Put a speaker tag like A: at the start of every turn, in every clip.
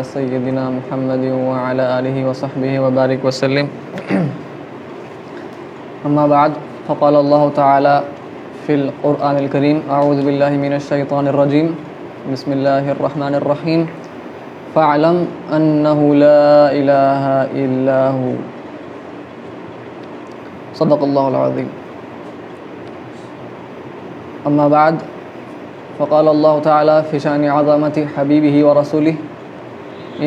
A: سیدنا محمد وعلی آلہ وصحبہ وبارک وسلم. اما بعد فقال اللہ تعالی فی القرآن الکریم اعوذ باللہ من الشیطان الرجیم بسم اللہ الرحمن الرحیم فاعلم انہ لا الہ الا ہو صدق اللہ العظیم. اما بعد فقال اللہ تعالی فی شان عظمت حبیبہ ورسولہ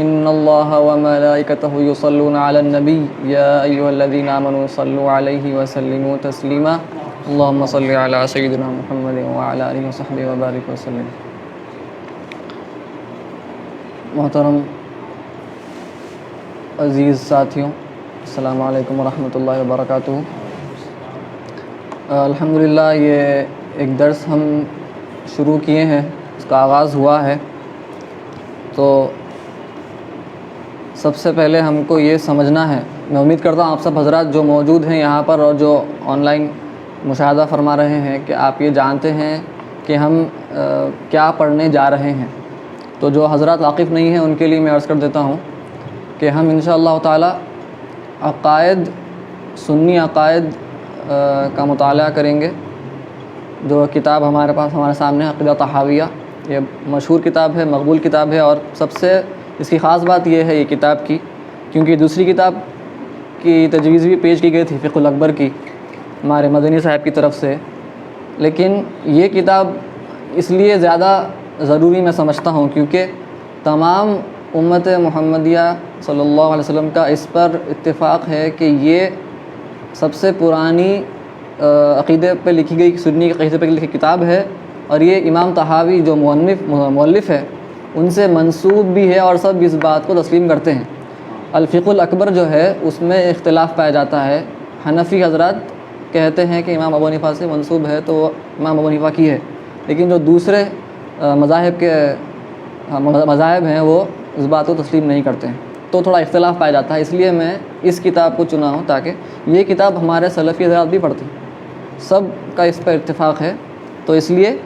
A: ان اللہ وملائکتہ یصلون علی النبی یا ایھا الذین آمنوا صلوا علیہ وسلموا تسلیما اللہم صل علی سیدنا محمد وعلی آلہ وصحبہ وبارک وسلم. محترم عزیز ساتھیوں، السلام علیکم ورحمۃ اللہ وبرکاتہ. الحمدللہ یہ ایک درس ہم شروع کیے ہیں، اس کا آغاز ہوا ہے. تو سب سے پہلے ہم کو یہ سمجھنا ہے، میں امید کرتا ہوں آپ سب حضرات جو موجود ہیں یہاں پر اور جو آن لائن مشاہدہ فرما رہے ہیں کہ آپ یہ جانتے ہیں کہ ہم کیا پڑھنے جا رہے ہیں. تو جو حضرات واقف نہیں ہیں ان کے لیے میں عرض کر دیتا ہوں کہ ہم انشاءاللہ تعالی عقائد، سنی عقائد کا مطالعہ کریں گے. جو کتاب ہمارے پاس ہمارے سامنے عقیدہ طحاویہ، یہ مشہور کتاب ہے، مقبول کتاب ہے، اور سب سے اس کی خاص بات یہ ہے یہ کتاب کی، کیونکہ دوسری کتاب کی تجویز بھی پیش کی گئی تھی فقہ الاکبر کی ہمارے مدنی صاحب کی طرف سے، لیکن یہ کتاب اس لیے زیادہ ضروری میں سمجھتا ہوں کیونکہ تمام امت محمدیہ صلی اللہ علیہ وسلم کا اس پر اتفاق ہے کہ یہ سب سے پرانی عقیدے پہ لکھی گئی، سنی عقیدے پہ لکھی کتاب ہے، اور یہ امام طحاوی جو مؤلف ہے ان سے منسوب بھی ہے، اور سب اس بات کو تسلیم کرتے ہیں. الفقہ الاکبر جو ہے اس میں اختلاف پایا جاتا ہے. حنفی حضرات کہتے ہیں کہ امام ابو حنیفہ سے منسوب ہے تو وہ امام ابو حنیفہ کی ہے، لیکن جو دوسرے مذاہب ہیں وہ اس بات کو تسلیم نہیں کرتے ہیں. تو تھوڑا اختلاف پایا جاتا ہے، اس لیے میں اس کتاب کو چنا ہوں تاکہ یہ کتاب ہمارے سلفی حضرات بھی پڑھتے ہیں، سب کا اس پر اتفاق ہے، تو اس لیے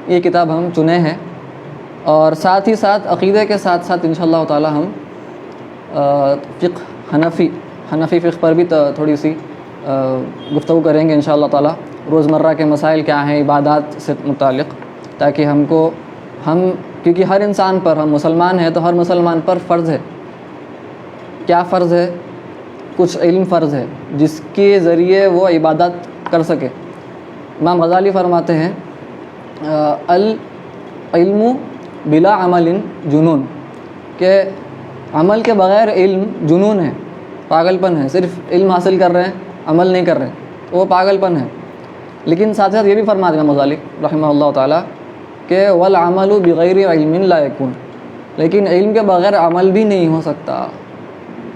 A: یہ کتاب ہم چنے ہیں. اور ساتھ ہی ساتھ عقیدے کے ساتھ ساتھ انشاءاللہ تعالی ہم فقہ حنفی فقہ پر بھی تھوڑی سی گفتگو کریں گے انشاءاللہ تعالی. روزمرہ کے مسائل کیا ہیں عبادات سے متعلق، تاکہ کیونکہ ہر انسان پر، ہم مسلمان ہیں تو ہر مسلمان پر فرض ہے. کیا فرض ہے؟ کچھ علم فرض ہے جس کے ذریعے وہ عبادت کر سکے. امام غزالی فرماتے ہیں العلم بلا عمل جنون، کہ عمل کے بغیر علم جنون ہے، پاگل پن ہے. صرف علم حاصل کر رہے ہیں، عمل نہیں کر رہے ہیں تو وہ پاگل پن ہے. لیکن ساتھ ساتھ یہ بھی فرماتے ہیں امام غزالی رحمہ اللہ تعالیٰ کہ والعمل بغیر علم لا یکون، لیکن علم کے بغیر عمل بھی نہیں ہو سکتا.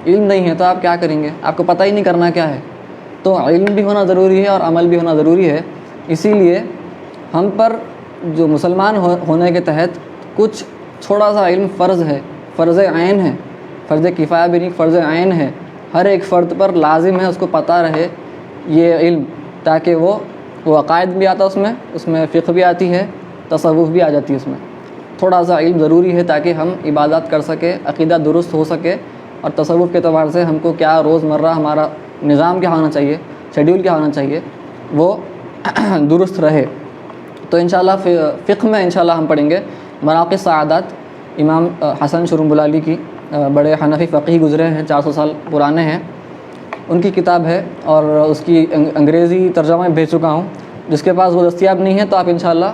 A: علم نہیں ہے تو آپ کیا کریں گے؟ آپ کو پتہ ہی نہیں کرنا کیا ہے. تو علم بھی ہونا ضروری ہے اور عمل بھی ہونا ضروری ہے. اسی لیے ہم پر جو مسلمان ہونے کے تحت کچھ تھوڑا سا علم فرض ہے، فرض عین ہے، فرض کفایہ بھی نہیں، فرض عین ہے. ہر ایک فرد پر لازم ہے اس کو پتہ رہے یہ علم، تاکہ وہ عقائد بھی آتا اس میں فقہ بھی آتی ہے، تصوف بھی آ جاتی ہے. اس میں تھوڑا سا علم ضروری ہے تاکہ ہم عبادات کر سکے، عقیدہ درست ہو سکے، اور تصوف کے اعتبار سے ہم کو کیا روزمرہ ہمارا نظام کیا ہونا چاہیے، شیڈیول کیا ہونا چاہیے، وہ درست رہے. تو انشاءاللہ فقہ میں انشاءاللہ ہم پڑھیں گے مراقِ سعادات، امام حسن شرنبلالی کی، بڑے حنفی فقیہ گزرے ہیں، 400 سال پرانے ہیں. ان کی کتاب ہے اور اس کی انگریزی ترجمہ بھیج چکا ہوں. جس کے پاس وہ دستیاب نہیں ہے تو آپ انشاءاللہ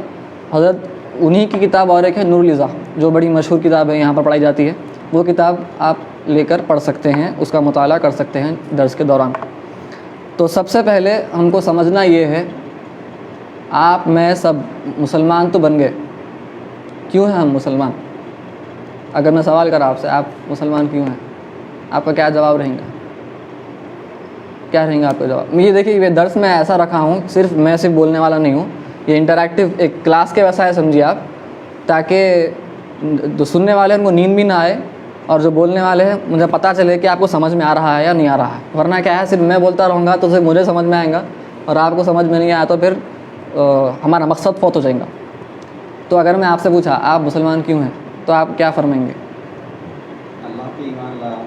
A: حضرت انہی کی کتاب اور ایک ہے نور الازہ، جو بڑی مشہور کتاب ہے، یہاں پر پڑھائی جاتی ہے، وہ کتاب آپ لے کر پڑھ سکتے ہیں، اس کا مطالعہ کر سکتے ہیں درس کے دوران. تو سب سے پہلے ہم کو سمجھنا یہ ہے، آپ میں سب مسلمان تو بن گئے. کیوں ہیں ہم مسلمان؟ اگر میں سوال کرا آپ سے، آپ مسلمان کیوں ہیں، آپ کا کیا جواب رہیں گا؟ کیا رہیں گا آپ کا جواب؟ یہ دیکھیے، یہ درس میں ایسا رکھا ہوں، میں صرف بولنے والا نہیں ہوں، یہ انٹریکٹیو ایک کلاس کے ویسا ہے سمجھیے آپ، تاکہ جو سننے والے ہیں ان کو نیند بھی نہ آئے، اور جو بولنے والے ہیں مجھے پتہ چلے کہ آپ کو سمجھ میں آ رہا ہے یا نہیں آ رہا ہے. ورنہ کیا ہے، صرف میں بولتا رہوں گا تو صرف مجھے سمجھ میں آئے گا، اور آپ کو سمجھ میں نہیں آیا تو پھر ہمارا مقصد فوت ہو جائے گا. تو اگر میں آپ سے پوچھا آپ مسلمان کیوں ہیں تو آپ کیا فرمائیں گے؟
B: اللہ پہ ایمان لایا.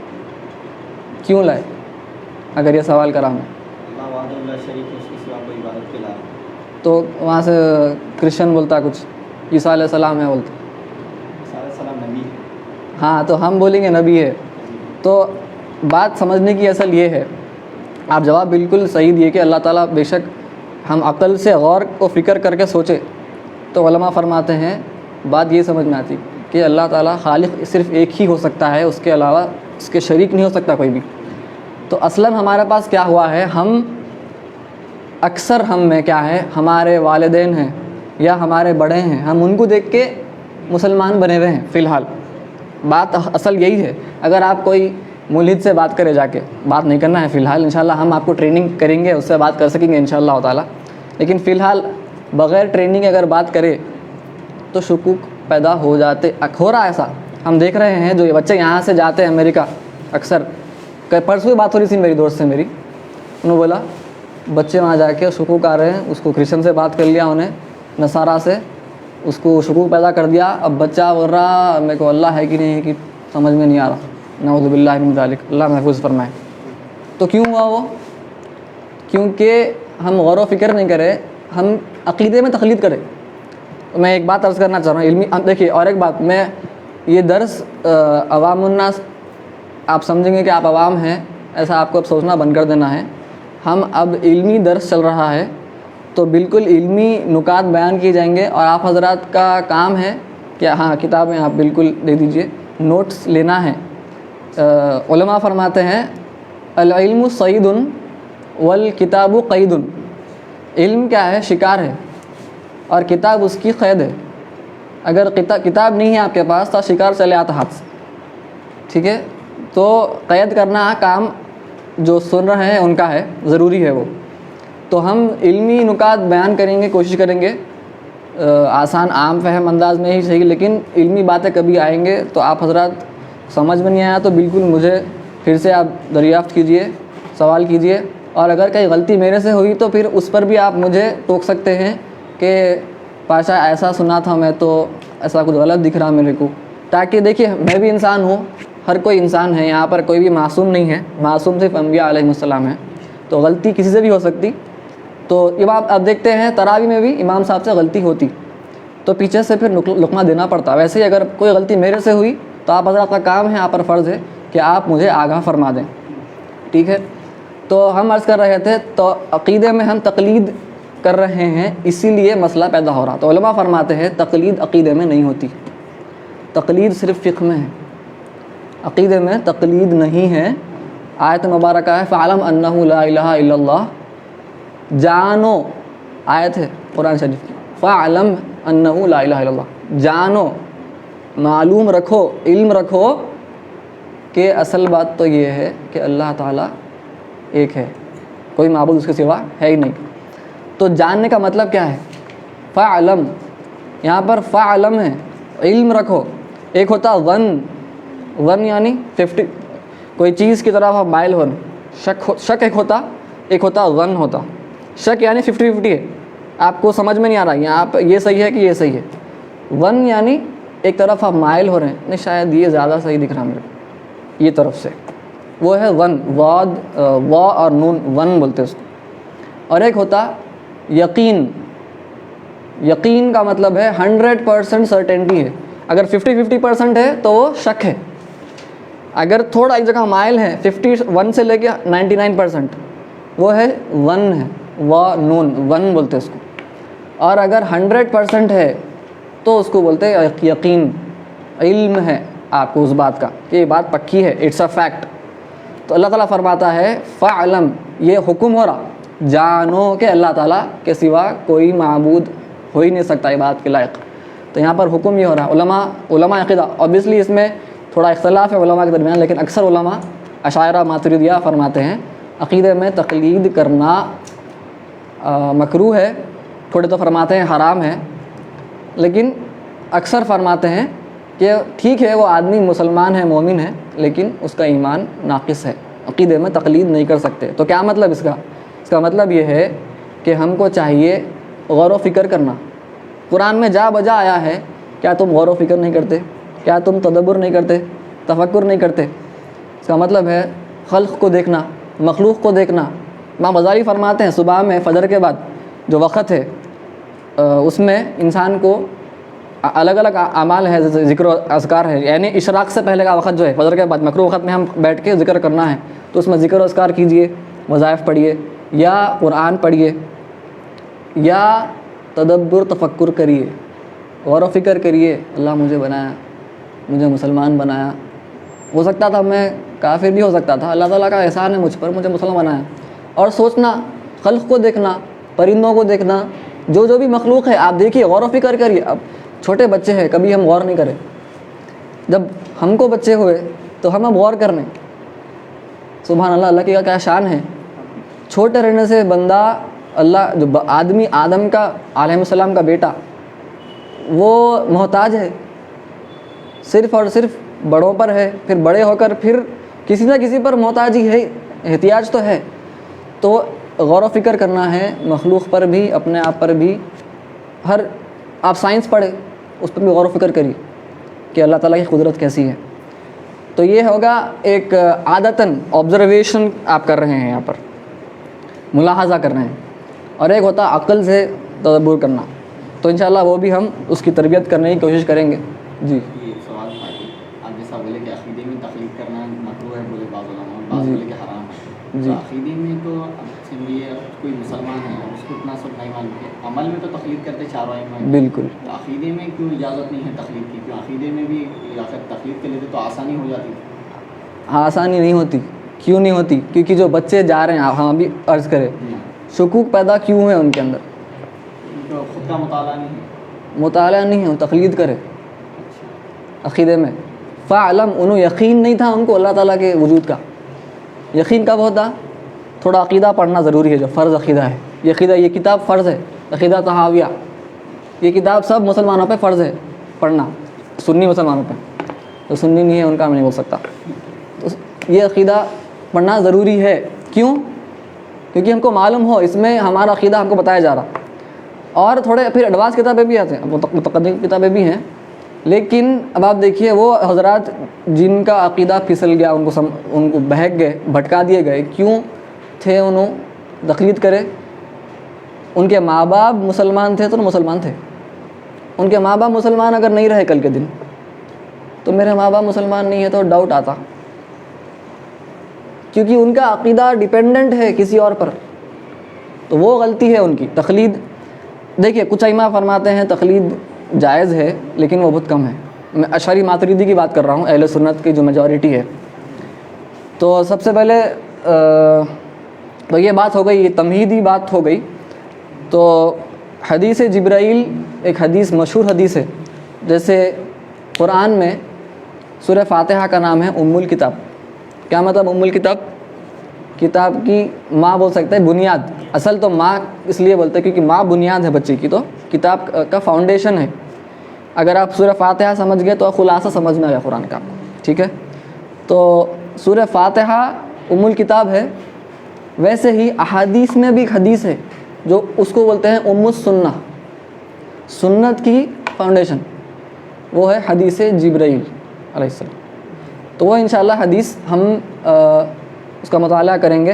A: کیوں لائے اگر یہ سوال کرا میں؟
B: اللہ وحدہ لا شریک ہے، اس کے سوا کوئی عبادت کے لایا.
A: تو وہاں سے کرسچن بولتا کچھ عیسیٰ علیہ السلام ہے بولتا.
B: عیسیٰ علیہ السلام نبی ہے.
A: ہاں تو ہم بولیں گے نبی ہے. تو بات سمجھنے کی اصل یہ ہے، آپ جواب بالکل صحیح دیے کہ اللہ تعالیٰ بے شک ہم عقل سے غور و فکر کر کے سوچے تو علماء فرماتے ہیں بات یہ سمجھ میں آتی کہ اللہ تعالیٰ خالق صرف ایک ہی ہو سکتا ہے، اس کے علاوہ اس کے شریک نہیں ہو سکتا کوئی بھی. تو اصلاً ہمارے پاس کیا ہوا ہے، ہم اکثر ہم میں کیا ہے، ہمارے والدین ہیں یا ہمارے بڑے ہیں، ہم ان کو دیکھ کے مسلمان بنے ہوئے ہیں. فی الحال بات اصل یہی ہے. اگر آپ کوئی ملحد سے بات کرے جا کے، بات نہیں کرنا ہے فی الحال، انشاءاللہ ہم آپ کو ٹریننگ کریں گے، اس سے بات کر سکیں گے انشاءاللہ تعالیٰ. لیکن فی الحال بغیر ٹریننگ اگر بات کرے تو شکوک پیدا ہو جاتے. ہو رہا ایسا ہم دیکھ رہے ہیں. جو بچے یہاں سے جاتے ہیں امریکہ، اکثر پرسوں بھی بات ہو رہی تھی میری دوست سے، انہوں نے بولا بچے وہاں جا کے شکوک آ رہے ہیں. اس کو کرسچن سے بات کر لیا انہیں، نصارہ سے، اس کو شکوک پیدا کر دیا. اب بچہ بول رہا میرے کو اللہ ہے کہ نہیں ہے کہ سمجھ میں نہیں آ رہا. نعوذ باللہ من ذالک، اللہ محفوظ فرمائے. تو کیوں ہوا وہ؟ کیونکہ ہم غور و فکر نہیں کرے، ہم عقیدے میں تقلید کرے. میں ایک بات عرض کرنا چاہ رہا ہوں علمی. دیکھیے اور ایک بات، میں یہ درس عوام الناس، آپ سمجھیں گے کہ آپ عوام ہیں، ایسا آپ کو اب سوچنا بند کر دینا ہے. ہم اب علمی درس چل رہا ہے تو بالکل علمی نکات بیان کیے جائیں گے، اور آپ حضرات کا کام ہے کہ ہاں کتابیں آپ بالکل دے دیجئے، نوٹس لینا ہے. علماء فرماتے ہیں العلم صید والکتاب قید. علم کیا ہے؟ شکار ہے، اور کتاب اس کی قید ہے. اگر کتاب نہیں ہے آپ کے پاس تو شکار چلے آتا ہاتھ سے. ٹھیک ہے، تو قید کرنا کام جو سن رہے ہیں ان کا ہے، ضروری ہے وہ. تو ہم علمی نکات بیان کریں گے، کوشش کریں گے آسان عام فہم انداز میں ہی صحیح، لیکن علمی باتیں کبھی آئیں گے تو آپ حضرات سمجھ میں نہیں آیا تو بالکل مجھے پھر سے آپ دریافت کیجئے، سوال کیجئے. اور اگر کہیں غلطی میرے سے ہوئی تو پھر اس پر بھی آپ مجھے ٹوک سکتے ہیں کہ پاشا ایسا سنا تھا میں تو ایسا کچھ غلط دکھ رہا میرے کو. تاکہ دیکھیے میں بھی انسان ہوں، ہر کوئی انسان ہے، یہاں پر کوئی بھی معصوم نہیں ہے. معصوم صرف انبیاء علیہ السلام ہیں، تو غلطی کسی سے بھی ہو سکتی. تو امام اب دیکھتے ہیں تراویح میں بھی امام صاحب سے غلطی ہوتی تو پیچھے سے پھر لقمہ دینا پڑتا. ویسے ہی اگر کوئی غلطی میرے سے ہوئی تو آپ حضرات کا کام ہے، آپ پر فرض ہے کہ آپ مجھے آگاہ فرما دیں. ٹھیک ہے، تو ہم عرض کر رہے تھے تو عقیدے میں ہم تقلید کر رہے ہیں، اسی لیے مسئلہ پیدا ہو رہا. تو علماء فرماتے ہیں تقلید عقیدے میں نہیں ہوتی، تقلید صرف فقہ میں ہے، عقیدے میں تقلید نہیں ہے. آیت مبارکہ ہے فَعْلَمْ أَنَّهُ لَا إِلَهَ إِلَّا اللَّهُ، جانو، آیت ہے قرآن شریف کی، فَعْلَمْ أَنَّهُ لَا إِلَهَ إِلَّا اللَّهُ، جانو، معلوم رکھو، علم رکھو کہ اصل بات تو یہ ہے کہ اللہ تعالیٰ ایک ہے، کوئی معبود اس کے سوا ہے ہی نہیں. تو جاننے کا مطلب کیا ہے؟ فَعْلَمْ، یہاں پر فَعْلَمْ ہے، علم رکھو. ایک ہوتا ون یعنی 50، کوئی چیز کی طرف آپ مائل ہو، شک ایک ہوتا ون ہوتا. شک یعنی 50-50 ہے، آپ کو سمجھ میں نہیں آ رہا یہاں پہ یہ صحیح ہے کہ یہ صحیح ہے. ون یعنی ایک طرف آپ مائل ہو رہے ہیں، نہیں شاید یہ زیادہ صحیح دکھ رہا میرے کو، یہ طرف سے، وہ ہے ون. وا اور نون ون بولتے ہیں اس کو. اور ایک ہوتا یقین. یقین کا مطلب ہے 100% سرٹینٹی ہے. اگر 50-50% ہے تو وہ شک ہے. اگر تھوڑا ایک جگہ مائل ہے 51 سے لے کے 99%، وہ ہے ون ہے، وا نون ون بولتے ہیں اس کو. اور اگر 100% ہے تو اس کو بولتے ہیں یقین. علم ہے آپ کو اس بات کا کہ یہ بات پکی ہے، اٹس اے فیکٹ. تو اللہ تعالیٰ فرماتا ہے فَعْلَمْ، یہ حکم ہو رہا جانو کہ اللہ تعالیٰ کے سوا کوئی معبود ہو ہی نہیں سکتا عبادت کے لائق. تو یہاں پر حکم یہ ہو رہا. علماء عقیدہ اوبیسلی اس میں تھوڑا اختلاف ہے علماء کے درمیان، لیکن اکثر علماء اشاعرہ ماتریدیہ فرماتے ہیں عقیدے میں تقلید کرنا مکروہ ہے. تھوڑے تو فرماتے ہیں حرام ہے، لیکن اکثر فرماتے ہیں کہ ٹھیک ہے وہ آدمی مسلمان ہے، مومن ہے، لیکن اس کا ایمان ناقص ہے، عقیدے میں تقلید نہیں کر سکتے. تو کیا مطلب اس کا مطلب یہ ہے کہ ہم کو چاہیے غور و فکر کرنا. قرآن میں جا بجا آیا ہے, کیا تم غور و فکر نہیں کرتے؟ کیا تم تدبر نہیں کرتے, تفکر نہیں کرتے؟ اس کا مطلب ہے خلق کو دیکھنا, مخلوق کو دیکھنا. امام غزالی فرماتے ہیں صبح میں فجر کے بعد جو وقت ہے اس میں انسان کو الگ الگ اعمال ہے, جیسے ذکر و اذکار ہے, یعنی اشراق سے پہلے کا وقت جو ہے فجر کے بعد مکروہ وقت میں ہم بیٹھ کے ذکر کرنا ہے, تو اس میں ذکر و اذکار کیجئے, وظائف پڑھیے یا قرآن پڑھیے یا تدبر تفکر کریے, غور و فکر کریے. اللہ مجھے بنایا, مجھے مسلمان بنایا, ہو سکتا تھا میں کافر بھی ہو سکتا تھا, اللہ تعالیٰ کا احسان ہے مجھ پر, مجھے مسلمان بنایا. اور سوچنا, خلق کو دیکھنا, پرندوں کو دیکھنا, جو بھی مخلوق ہے آپ دیکھیے, غور و فکر کریے. اب چھوٹے بچے ہیں, کبھی ہم غور نہیں کریں, جب ہم کو بچے ہوئے تو ہم اب غور کرنے. سبحان اللہ, اللہ کی کیا شان ہے. چھوٹے رہنے سے بندہ, اللہ جو آدمی آدم کا علیہ السلام کا بیٹا, وہ محتاج ہے صرف اور صرف بڑوں پر ہے, پھر بڑے ہو کر پھر کسی نہ کسی پر محتاج ہی ہے, احتیاج تو ہے. تو غور و فکر کرنا ہے مخلوق پر بھی, اپنے آپ پر بھی. ہر آپ سائنس پڑھیں, اس پر بھی غور و فکر کریے کہ اللہ تعالیٰ کی قدرت کیسی ہے. تو یہ ہوگا ایک عادتاً آبزرویشن آپ کر رہے ہیں, یہاں پر ملاحظہ کر رہے ہیں. اور ایک ہوتا عقل سے تدبر کرنا. تو انشاءاللہ وہ بھی ہم اس کی تربیت کرنے کی کوشش کریں گے. جی
B: یہ سوال تھا کہ آپ جیسا بولے کہ عقیدے میں تخلیق کرنا مکروہ ہے, بولے بعض علماء, بعض بولے کہ حرام ہے.
A: جی.
B: تو عقیدے میں تو چلیے کوئی مسلمان ہے, اس کو اتنا سب نہیں معلوم ہے, عمل میں تو تخلیق کرتے چاروں ائمہ.
A: بالکل.
B: تو عقیدے میں کیوں اجازت نہیں ہے تخلیق کی؟ کیوں عقیدے میں بھی اگر تخلیق کے لیتے تو آسانی ہو جاتی.
A: ہاں, آسانی نہیں ہوتی. کیوں نہیں ہوتی؟ کیونکہ جو بچے جا رہے ہیں, ہم ابھی عرض کریں, شکوک پیدا کیوں ہے ان کے اندر؟
B: تو خود کا مطالعہ نہیں ہے.
A: مطالعہ نہیں ہے, تقلید کرے عقیدے میں. فعلم, انہوں یقین نہیں تھا ان کو اللہ تعالیٰ کے وجود کا. یقین کب ہوتا؟ تھوڑا عقیدہ پڑھنا ضروری ہے, جو فرض عقیدہ ہے. یہ کتاب فرض ہے, عقیدہ طحاویہ, یہ کتاب سب مسلمانوں پہ فرض ہے پڑھنا, سنی مسلمانوں پہ. تو سنی نہیں ہے ان کا میں نہیں بول سکتا. تو یہ عقیدہ پڑھنا ضروری ہے. کیوں؟ کیونکہ ہم کو معلوم ہو اس میں ہمارا عقیدہ ہم کو بتایا جا رہا. اور تھوڑے پھر ایڈوانس کتابیں بھی آتے ہیں, متقدم کتابیں بھی ہیں, لیکن اب آپ دیکھیے وہ حضرات جن کا عقیدہ پھسل گیا, ان کو بہک گئے, بھٹکا دیے گئے, کیوں تھے انہوں تقلید کرے؟ ان کے ماں باپ مسلمان تھے تو مسلمان تھے. ان کے ماں باپ مسلمان اگر نہیں رہے کل کے دن, تو میرے ماں باپ مسلمان نہیں ہے تو ڈاؤٹ آتا, کیونکہ ان کا عقیدہ ڈیپینڈنٹ ہے کسی اور پر. تو وہ غلطی ہے ان کی. تقلید دیکھیے, کچھ ائمہ فرماتے ہیں تقلید جائز ہے, لیکن وہ بہت کم ہے. میں اشعری ماتریدی کی بات کر رہا ہوں, اہل سنت کی جو میجورٹی ہے. تو سب سے پہلے تو یہ بات ہو گئی, یہ تمہیدی بات ہو گئی. تو حدیث جبرائیل ایک حدیث مشہور حدیث ہے. جیسے قرآن میں سورہ فاتحہ کا نام ہے ام الکتاب. کیا مطلب ام الکتاب؟ کتاب کی ماں بول سکتے ہیں, بنیاد. اصل تو ماں اس لیے بولتے ہیں کیونکہ ماں بنیاد ہے بچے کی, تو کتاب کا فاؤنڈیشن ہے. اگر آپ سورہ فاتحہ سمجھ گئے تو خلاصہ سمجھ میں آ گیا قرآن کا, ٹھیک ہے. تو سورہ فاتحہ ام الکتاب ہے. ویسے ہی احادیث میں بھی ایک حدیث ہے جو اس کو بولتے ہیں ام السنہ, سنت کی فاؤنڈیشن. وہ ہے حدیث جبرائیل علیہ السلام. تو وہ انشاءاللہ حدیث ہم اس کا مطالعہ کریں گے.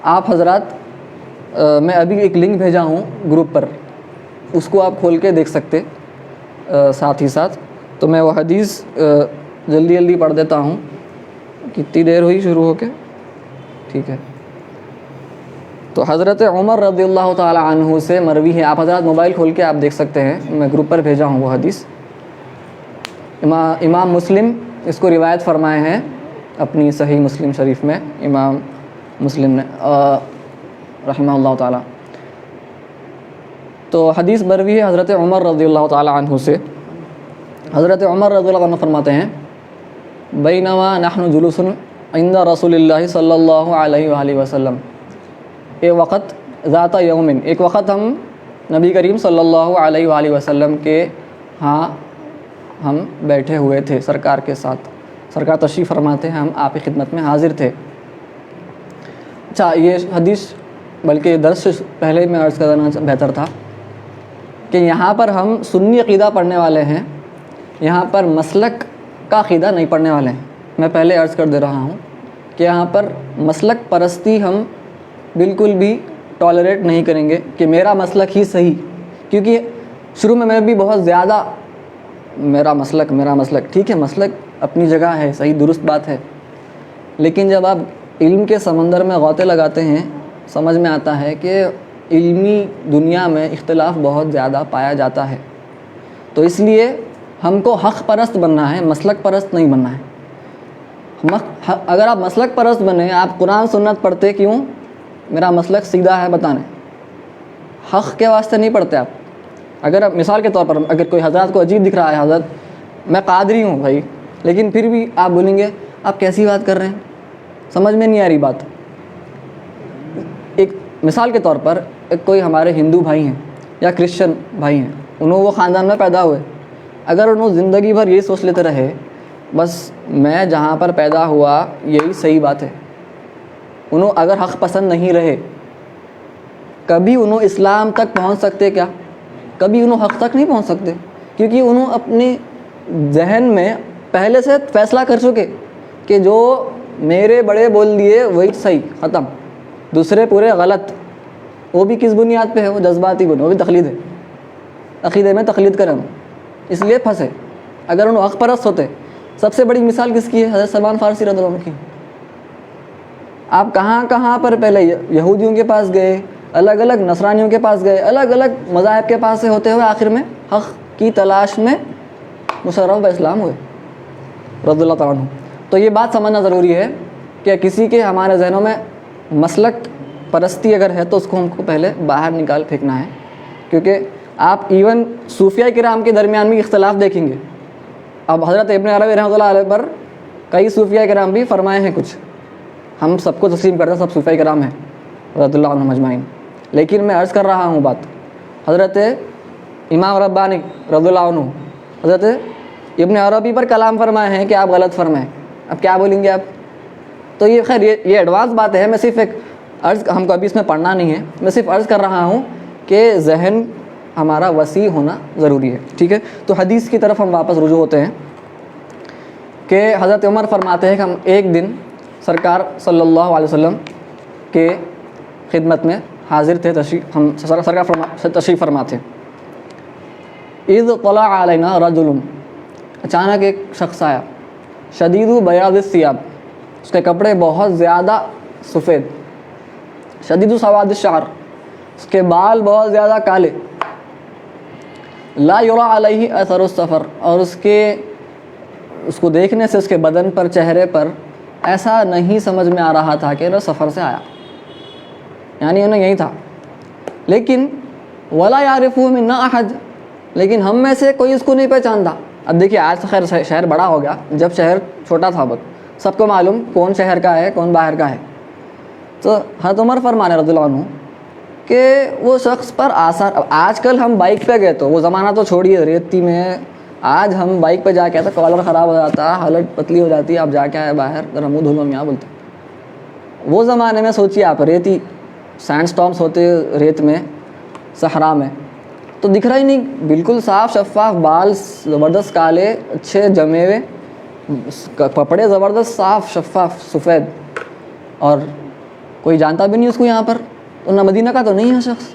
A: آپ حضرات, میں ابھی ایک لنک بھیجا ہوں گروپ پر, اس کو آپ کھول کے دیکھ سکتے ساتھ ہی ساتھ. تو میں وہ حدیث جلدی جلدی پڑھ دیتا ہوں. کتنی دیر ہوئی شروع ہو کے؟ ٹھیک ہے. تو حضرت عمر رضی اللہ تعالی عنہ سے مروی ہے. آپ حضرات موبائل کھول کے آپ دیکھ سکتے ہیں, میں گروپ پر بھیجا ہوں وہ حدیث. امام مسلم اس کو روایت فرمائے ہیں اپنی صحیح مسلم شریف میں, امام مسلم نے رحمہ اللہ تعالی. تو حدیث مروی ہے حضرت عمر رضی اللہ تعالی عنہ سے. حضرت عمر رضی اللہ عنہ فرماتے ہیں, بینما نحن جلوس عند رسول اللہ صلی اللہ علیہ وآلہ وسلم. ایک وقت ذات یومن, ایک وقت ہم نبی کریم صلی اللہ علیہ وآلہ وسلم کے ہاں ہم بیٹھے ہوئے تھے سرکار کے ساتھ. سرکار تشریف فرماتے ہیں, ہم آپ کی خدمت میں حاضر تھے. اچھا, یہ حدیث بلکہ درس سے پہلے میں عرض کرنا بہتر تھا کہ یہاں پر ہم سنی عقیدہ پڑھنے والے ہیں، یہاں پر مسلک کا عقیدہ نہیں پڑھنے والے ہیں۔ میں پہلے عرض کر دے رہا ہوں کہ یہاں پر مسلک پرستی ہم بالکل بھی ٹالریٹ نہیں کریں گے کہ میرا مسلک ہی صحیح، کیونکہ شروع میں بھی بہت زیادہ میرا مسلک ٹھیک ہے، مسلک اپنی جگہ ہے، صحیح درست بات ہے، لیکن جب آپ علم کے سمندر میں غوطے لگاتے ہیں سمجھ میں آتا ہے کہ علمی دنیا میں اختلاف بہت زیادہ پایا جاتا ہے۔ تو اس لیے ہم کو حق پرست بننا ہے، مسلک پرست نہیں بننا ہے۔ اگر آپ مسلک پرست بنے، آپ قرآن سنت پڑھتے کیوں؟ میرا مسلک سیدھا ہے بتانے، حق کے واسطے نہیں پڑھتے آپ۔ اگر آپ مثال کے طور پر اگر کوئی حضرات کو عجیب دکھ رہا ہے، حضرت میں قادری ہوں بھائی، لیکن پھر بھی آپ بولیں گے آپ کیسی بات کر رہے ہیں، سمجھ میں نہیں آ رہی بات۔ ایک مثال کے طور پر کوئی ہمارے ہندو بھائی ہیں یا کرسچن بھائی ہیں، وہ خاندان میں پیدا ہوئے، اگر انہوں زندگی بھر یہی سوچ لیتے رہے بس میں جہاں پر پیدا ہوا یہی صحیح بات ہے، انہوں اگر حق پسند نہیں رہے، کبھی انہوں اسلام تک پہنچ سکتے کیا؟ کبھی انہوں حق تک نہیں پہنچ سکتے، کیونکہ انہوں اپنے ذہن میں پہلے سے فیصلہ کر چکے کہ جو میرے بڑے بول دیے وہی صحیح، ختم، دوسرے پورے غلط۔ وہ بھی کس بنیاد پہ ہے؟ وہ جذباتی وہ بھی تقلید ہے، عقیدے میں تقلید کریں، اس لیے پھنسے۔ اگر انہوں حق پرست ہوتے، سب سے بڑی مثال کس کی ہے؟ حضرت سلمان فارسی رضی اللہ عنہ کی۔ آپ کہاں کہاں پر پہلے یہودیوں کے پاس گئے، الگ الگ نصرانیوں کے پاس گئے، الگ الگ مذاہب کے پاس سے ہوتے ہوئے آخر میں حق کی تلاش میں مشرف اسلام ہوئے رضی اللہ تعالیٰ عنہ۔ تو یہ بات سمجھنا ضروری ہے کہ کسی کے ہمارے ذہنوں میں مسلک پرستی اگر ہے تو اس کو ہم کو پہلے باہر نکال پھینکنا ہے، کیونکہ آپ ایون صوفیہ کرام کے درمیان بھی اختلاف دیکھیں گے۔ اب حضرت ابن عربی رحمۃ اللہ علیہ پر کئی صوفیہ کرام بھی فرمائے ہیں کچھ، ہم سب کو تسلیم کرتے ہیں سب صوفیہ کرام ہیں رضی اللہ عنہم اجمعین، لیکن میں عرض کر رہا ہوں بات حضرت امام ربانی رضی اللہ عنہ حضرت ابن عربی پر کلام فرمائے ہیں کہ آپ غلط فرمائیں، اب کیا بولیں گے آپ؟ تو یہ خیر یہ ایڈوانس بات ہے، میں صرف ایک عرض، ہم کو ابھی اس میں پڑھنا نہیں ہے، میں صرف عرض کر رہا ہوں کہ ذہن ہمارا وسیع ہونا ضروری ہے، ٹھیک ہے؟ تو حدیث کی طرف ہم واپس رجوع ہوتے ہیں کہ حضرت عمر فرماتے ہیں کہ ہم ایک دن سرکار صلی اللہ علیہ وسلم کے خدمت میں حاضر تھے، ہم سرکار تشریف فرما تھے۔ اذ طلع علینا رجل، اچانک ایک شخص آیا، شدید بیاض الثیاب، اس کے کپڑے بہت زیادہ سفید، شدید سواد الشعر، اس کے بال بہت زیادہ کالے، لا یری علیہ اثر السفر، اور اس کو دیکھنے سے اس کے بدن پر، چہرے پر ایسا نہیں سمجھ میں آ رہا تھا کہ وہ سفر سے آیا، یعنی انہیں یہی تھا۔ لیکن ولا یعرفہ منا احد، لیکن ہم میں سے کوئی اس کو نہیں پہچانتا۔ اب دیکھیے آج تو خیر شہر بڑا ہو گیا، جب شہر چھوٹا تھا وقت سب کو معلوم کون شہر کا ہے کون باہر کا ہے۔ تو حضرت عمر فرمانے رضی اللہ عنہ کہ وہ شخص پر آثار، اب آج کل ہم بائک پہ گئے تو وہ زمانہ تو چھوڑیے ریتی میں، آج ہم بائک پہ جا کے آتے کالر خراب ہو جاتا، حالت پتلی ہو جاتی ہے، آپ جا کے آئے باہر ذرا منہ دھو لو یہاں بولتے۔ وہ زمانے میں سوچیے آپ، ریتی سینڈ اسٹارمس ہوتے ریت میں، صحرا میں، تو دکھ رہا ہی نہیں، بالکل صاف شفاف، بال زبردست کالے اچھے جمے ہوئے، کپڑے زبردست صاف شفاف سفید، اور کوئی جانتا بھی نہیں اس کو یہاں پر، تو نہ مدینہ کا تو نہیں ہے شخص،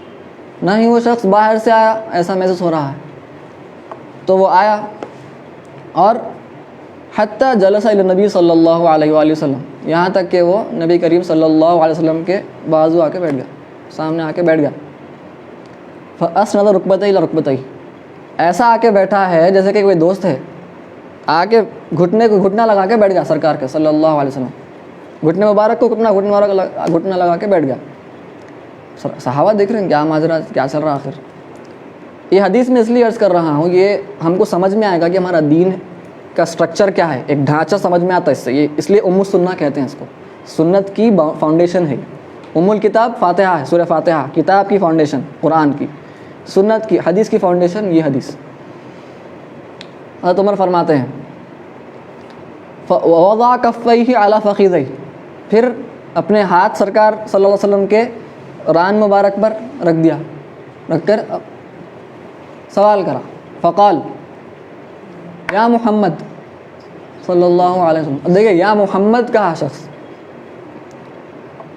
A: نہ ہی وہ شخص باہر سے آیا، ایسا محسوس ہو رہا ہے۔ تو وہ آیا اور حتیٰ جلس الی نبی صلی اللہ علیہ وآلہ وسلم، یہاں تک کہ وہ نبی کریم صلی اللہ علیہ وسلم کے بازو آ کے بیٹھ گیا، سامنے آ کے بیٹھ گیا۔ فاسند رکبتیہ الی رکبتیہ، ایسا آ کے بیٹھا ہے جیسے کہ کوئی دوست ہے، آ کے گھٹنے کو گھٹنا لگا کے بیٹھ گیا سرکار کے صلی اللہ علیہ وسلم، گھٹنے مبارک کو گھٹنا لگا کے بیٹھ گیا۔ صحابہ دیکھ رہے ہیں کیا ماجرا، کیا چل رہا آخر۔ یہ حدیث میں اس لیے عرض کر رہا ہوں، یہ ہم کو سمجھ میں آئے گا کہ ہمارا دین کا سٹرکچر کیا ہے، ایک ڈھانچہ سمجھ میں آتا ہے اس سے، یہ اس لیے ام السنہ کہتے ہیں اس کو، سنت کی فاؤنڈیشن ہے۔ ام الکتاب فاتحہ ہے، سورہ فاتحہ کتاب کی فاؤنڈیشن، قرآن کی، سنت کی حدیث کی فاؤنڈیشن یہ حدیث۔ حضرت عمر فرماتے ہیں وَوَضَعَ كَفَّيْهِ عَلَى فَخِذَيْهِ، پھر اپنے ہاتھ سرکار صلی اللہ علیہ وسلم کے ران مبارک پر رکھ دیا، رکھ کر سوال کرا، فقال یا محمد صلی اللہ علیہ وسلم. دیکھیں یا محمد کہا شخص.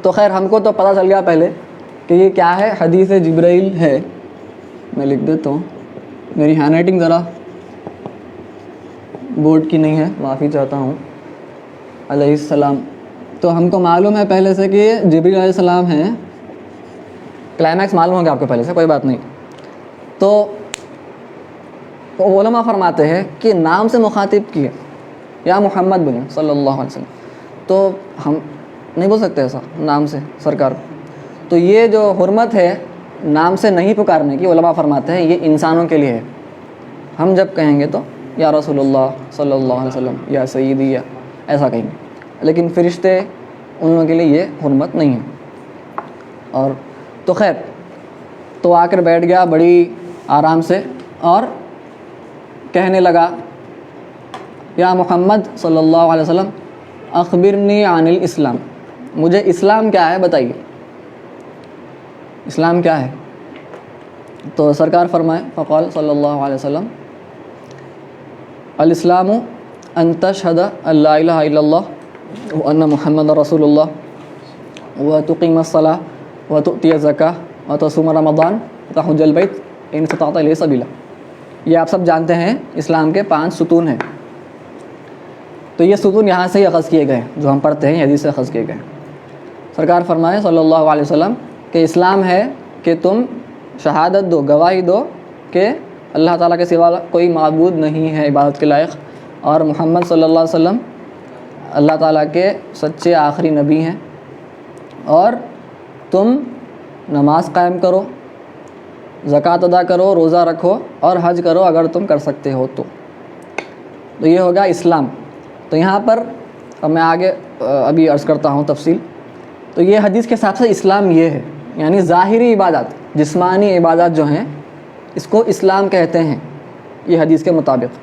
A: تو خیر ہم کو تو پتہ چل گیا پہلے کہ یہ کیا ہے، حدیث جبرائیل ہے. میں لکھ دیتا ہوں، میری ہینڈ رائٹنگ ذرا بورڈ کی نہیں ہے، معافی چاہتا ہوں. علیہ السلام. تو ہم کو معلوم ہے پہلے سے کہ جبرائیل علیہ السلام ہیں. کلائمیکس معلوم ہو گیا آپ کو پہلے سے، کوئی بات نہیں. تو علماء فرماتے ہیں کہ نام سے مخاطب کیے، یا محمد بولیں صلی اللہ علیہ وسلم. تو ہم نہیں بول سکتے ایسا نام سے سرکار. تو یہ جو حرمت ہے نام سے نہیں پکارنے کی، علماء فرماتے ہیں یہ انسانوں کے لیے ہے. ہم جب کہیں گے تو یا رسول اللہ صلی اللہ علیہ وسلم، یا سیدی، یا ایسا کہیں گے. لیکن فرشتے ان لوگوں کے لیے یہ حرمت نہیں ہے. اور تو خیر تو آ کر بیٹھ گیا بڑی آرام سے اور کہنے لگا یا محمد صلی اللہ علیہ وسلم اخبرنی عن الاسلام، مجھے اسلام کیا ہے بتائیے، اسلام کیا ہے. تو سرکار فرمائے، فقال صلی اللہ علیہ وسلم الاسلام ان تشہد ان لا الہ الا اللہ وان محمد رسول اللہ وتقیم الصلاۃ وتؤتی الزکاۃ وتصوم رمضان وتحج البیت ان استطعت الیہ سبیلا. یہ آپ سب جانتے ہیں اسلام کے 5 ستون ہیں. تو یہ ستون یہاں سے ہی اخذ کیے گئے، جو ہم پڑھتے ہیں حدیث سے اخذ کیے گئے. سرکار فرمائے صلی اللہ علیہ وسلم کہ اسلام ہے کہ تم شہادت دو، گواہی دو کہ اللہ تعالیٰ کے سوا کوئی معبود نہیں ہے عبادت کے لائق، اور محمد صلی اللہ علیہ وسلم اللہ تعالیٰ کے سچے آخری نبی ہیں، اور تم نماز قائم کرو، زکوٰۃ ادا کرو، روزہ رکھو اور حج کرو اگر تم کر سکتے ہو تو. تو یہ ہوگا اسلام. تو یہاں پر میں آگے ابھی عرض کرتا ہوں تفصیل. تو یہ حدیث کے حساب سے اسلام یہ ہے، یعنی ظاہری عبادات، جسمانی عبادات جو ہیں اس کو اسلام کہتے ہیں یہ حدیث کے مطابق.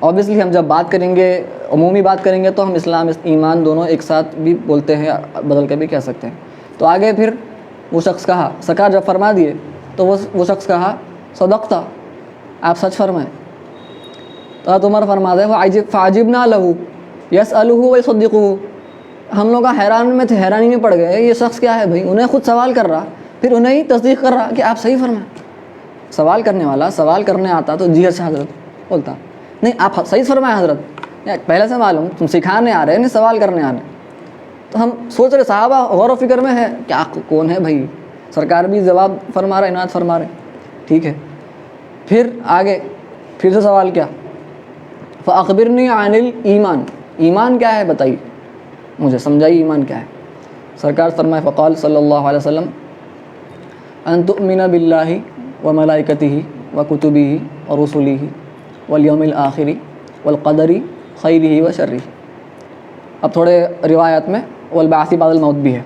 A: اوبیسلی ہم جب بات کریں گے، عمومی بات کریں گے، تو ہم اسلام ایمان دونوں ایک ساتھ بھی بولتے ہیں، بدل کے بھی کہہ سکتے ہیں. تو آگے پھر وہ شخص کہا، سرکار جب فرما دیے تو وہ شخص کہا صدقتا، آپ سچ فرمائیں. تو عمر فرماتے ہیں فعجبنا لہو یسألہ ویصدقہ. ہم لوگ حیرانی میں پڑ گئے، یہ شخص کیا ہے بھائی، انہیں خود سوال کر رہا پھر انہیں ہی تصدیق کر رہا کہ آپ صحیح فرمائیں. سوال کرنے والا سوال کرنے آتا تو جی اچھا حضرت بولتا، نہیں آپ صحیح فرمائیں حضرت، پہلے سے معلوم تم سکھانے آ رہے ہیں نہیں سوال کرنے آ رہے ہیں. تو ہم سوچ رہے صحابہ غور و فکر میں ہے کیا کون ہے بھائی. سرکار بھی جواب فرما رہے، عنایت فرما رہے، ٹھیک ہے. پھر آگے پھر سے سوال کیا، فاخبرنی عن الایمان، ایمان کیا ہے بتائیے، مجھے سمجھائیے ایمان کیا ہے. سرکار فرمائے فقال صلی اللہ علیہ وسلم ان تؤمن باللہ وملائکتہ وکتبہ ورسلہ والیوم الآخر والقدر خیرہ وشرہ. اب تھوڑے روایات میں والبعث بعد الموت بھی ہے.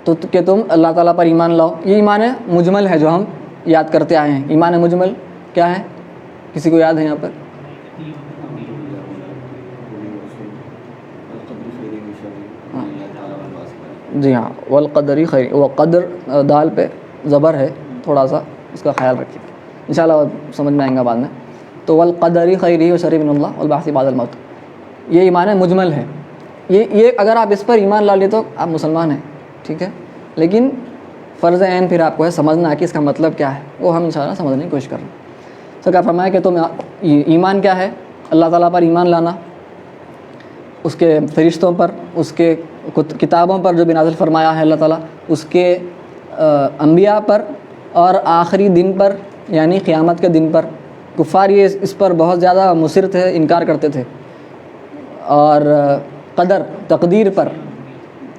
A: تو کہ تم اللہ تعالیٰ پر ایمان لاؤ. یہ ایمان مجمل ہے جو ہم یاد کرتے آئے ہیں. ایمان مجمل کیا ہے، کسی کو یاد ہے یہاں پر؟ جی ہاں، والقدر خیر، وہ قدر دال پہ زبر ہے، تھوڑا سا اس کا خیال رکھیے، انشاءاللہ سمجھ میں آئیں گا بعد میں. تو والقدر خیرہ وشرہ من اللہ والبعث بعد الموت، یہ ایمان مجمل ہے. یہ اگر آپ اس پر ایمان لا لیں تو آپ مسلمان ہیں، ٹھیک ہے. لیکن فرض عین پھر آپ کو ہے سمجھنا کہ اس کا مطلب کیا ہے، وہ ہم انشاءاللہ سمجھنے کی کوشش کر رہے ہیں. سرکار فرمایا کہ تم ایمان کیا ہے، اللہ تعالیٰ پر ایمان لانا، اس کے فرشتوں پر، اس کے کتابوں پر جو بھی نازل فرمایا ہے اللہ تعالیٰ، اس کے انبیاء پر، اور آخری دن پر یعنی قیامت کے دن پر. کفار یہ اس پر بہت زیادہ مصر تھے، انکار کرتے تھے. اور قدر، تقدیر پر،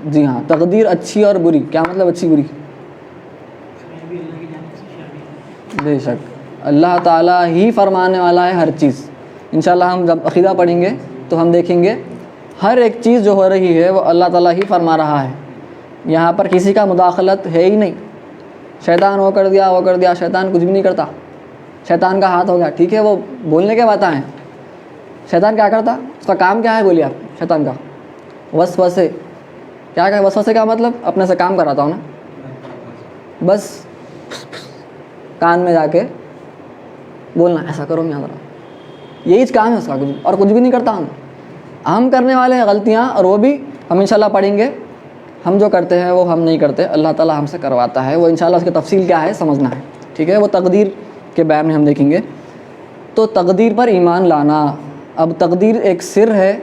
A: جی ہاں تقدیر اچھی اور بری. کیا مطلب اچھی بری؟ بے شک اللہ تعالیٰ ہی فرمانے والا ہے ہر چیز. انشاءاللہ ہم جب عقیدہ پڑھیں گے تو ہم دیکھیں گے ہر ایک چیز جو ہو رہی ہے وہ اللہ تعالیٰ ہی فرما رہا ہے. یہاں پر کسی کا مداخلت ہے ہی نہیں. شیطان وہ کر دیا، شیطان کچھ بھی نہیں کرتا. شیطان کا ہاتھ ہو گیا، ٹھیک ہے، وہ بولنے کے باتیں ہیں. شیطان کیا کرتا، اس کا کام کیا ہے بولیے آپ؟ شیطان کا وسوسے. کیا وسوسے کا مطلب؟ اپنے سے کام کراتا ہوں نا، بس کان میں جا کے بولنا ایسا کرو یہاں ذرا, یہی کام ہے اس کا, اور کچھ بھی نہیں کرتا. ہم کرنے والے ہیں غلطیاں, اور وہ بھی ہم انشاءاللہ پڑھیں گے. ہم جو کرتے ہیں وہ ہم نہیں کرتے, اللہ تعالیٰ ہم سے کرواتا ہے. وہ انشاءاللہ اس کی تفصیل کیا ہے سمجھنا ہے, ٹھیک ہے. وہ تقدیر کے بیان میں ہم دیکھیں گے. تو تقدیر پر ایمان لانا. اب تقدیر ایک سر ہے,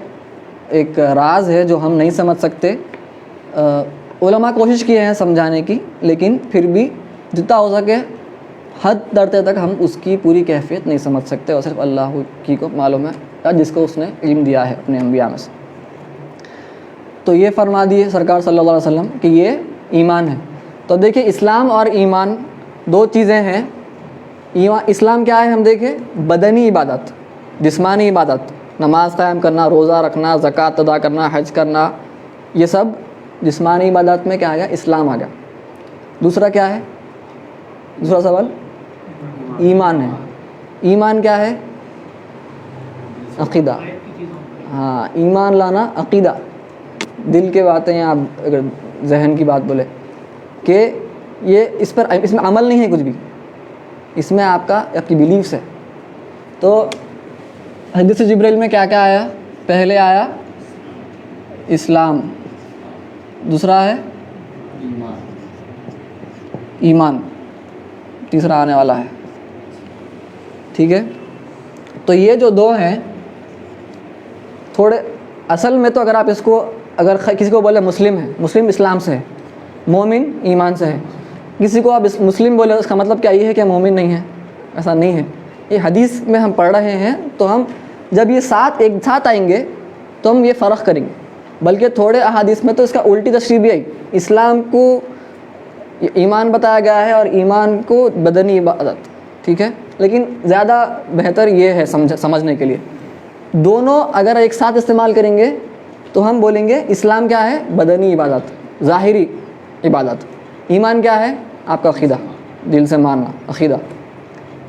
A: ایک راز ہے جو ہم نہیں سمجھ سکتے. علماء کوشش کیے ہیں سمجھانے کی, لیکن پھر بھی جتنا ہو سکے حد درجے تک ہم اس کی پوری کیفیت نہیں سمجھ سکتے, اور صرف اللہ کی کو معلوم ہے جس کو اس نے علم دیا ہے اپنے انبیاء میں سے. تو یہ فرما دیے سرکار صلی اللہ علیہ وسلم کہ یہ ایمان ہے. تو دیکھیں اسلام اور ایمان دو چیزیں ہیں. اسلام کیا ہے ہم دیکھیں, بدنی عبادت, جسمانی عبادت, نماز قائم کرنا, روزہ رکھنا, زکوٰۃ ادا کرنا, حج کرنا, یہ سب جسمانی عبادت میں کیا آ گیا, اسلام آ گیا. دوسرا کیا ہے, دوسرا سوال ایمان ہے. ایمان کیا ہے, عقیدہ. ہاں, ایمان لانا عقیدہ, دل کے باتیں, یا آپ اگر ذہن کی بات بولے کہ یہ اس میں عمل نہیں ہے کچھ بھی, اس میں آپ کی بیلیفس ہے. تو حدیث جبریل میں کیا کیا آیا, پہلے آیا اسلام, دوسرا ہے ایمان, تیسرا آنے والا ہے, ٹھیک ہے. تو یہ جو دو ہیں تھوڑے, اصل میں تو اگر آپ اس کو, اگر کسی کو بولے مسلم ہے, مسلم اسلام سے ہے, مومن ایمان سے ہے. کسی کو آپ مسلم بولے اس کا مطلب کیا یہ ہے کہ مومن نہیں ہے, ایسا نہیں ہے. یہ حدیث میں ہم پڑھ رہے ہیں, تو ہم جب یہ ایک ساتھ آئیں گے تو ہم یہ فرق کریں گے. بلکہ تھوڑے احادیث میں تو اس کا الٹی تشریح بھی آئی, اسلام کو ایمان بتایا گیا ہے اور ایمان کو بدنی عبادت, ٹھیک ہے. لیکن زیادہ بہتر یہ ہے سمجھنے کے لیے, دونوں اگر ایک ساتھ استعمال کریں گے تو ہم بولیں گے اسلام کیا ہے, بدنی عبادت, ظاہری عبادت. ایمان کیا ہے, آپ کا عقیدہ, دل سے ماننا, عقیدہ.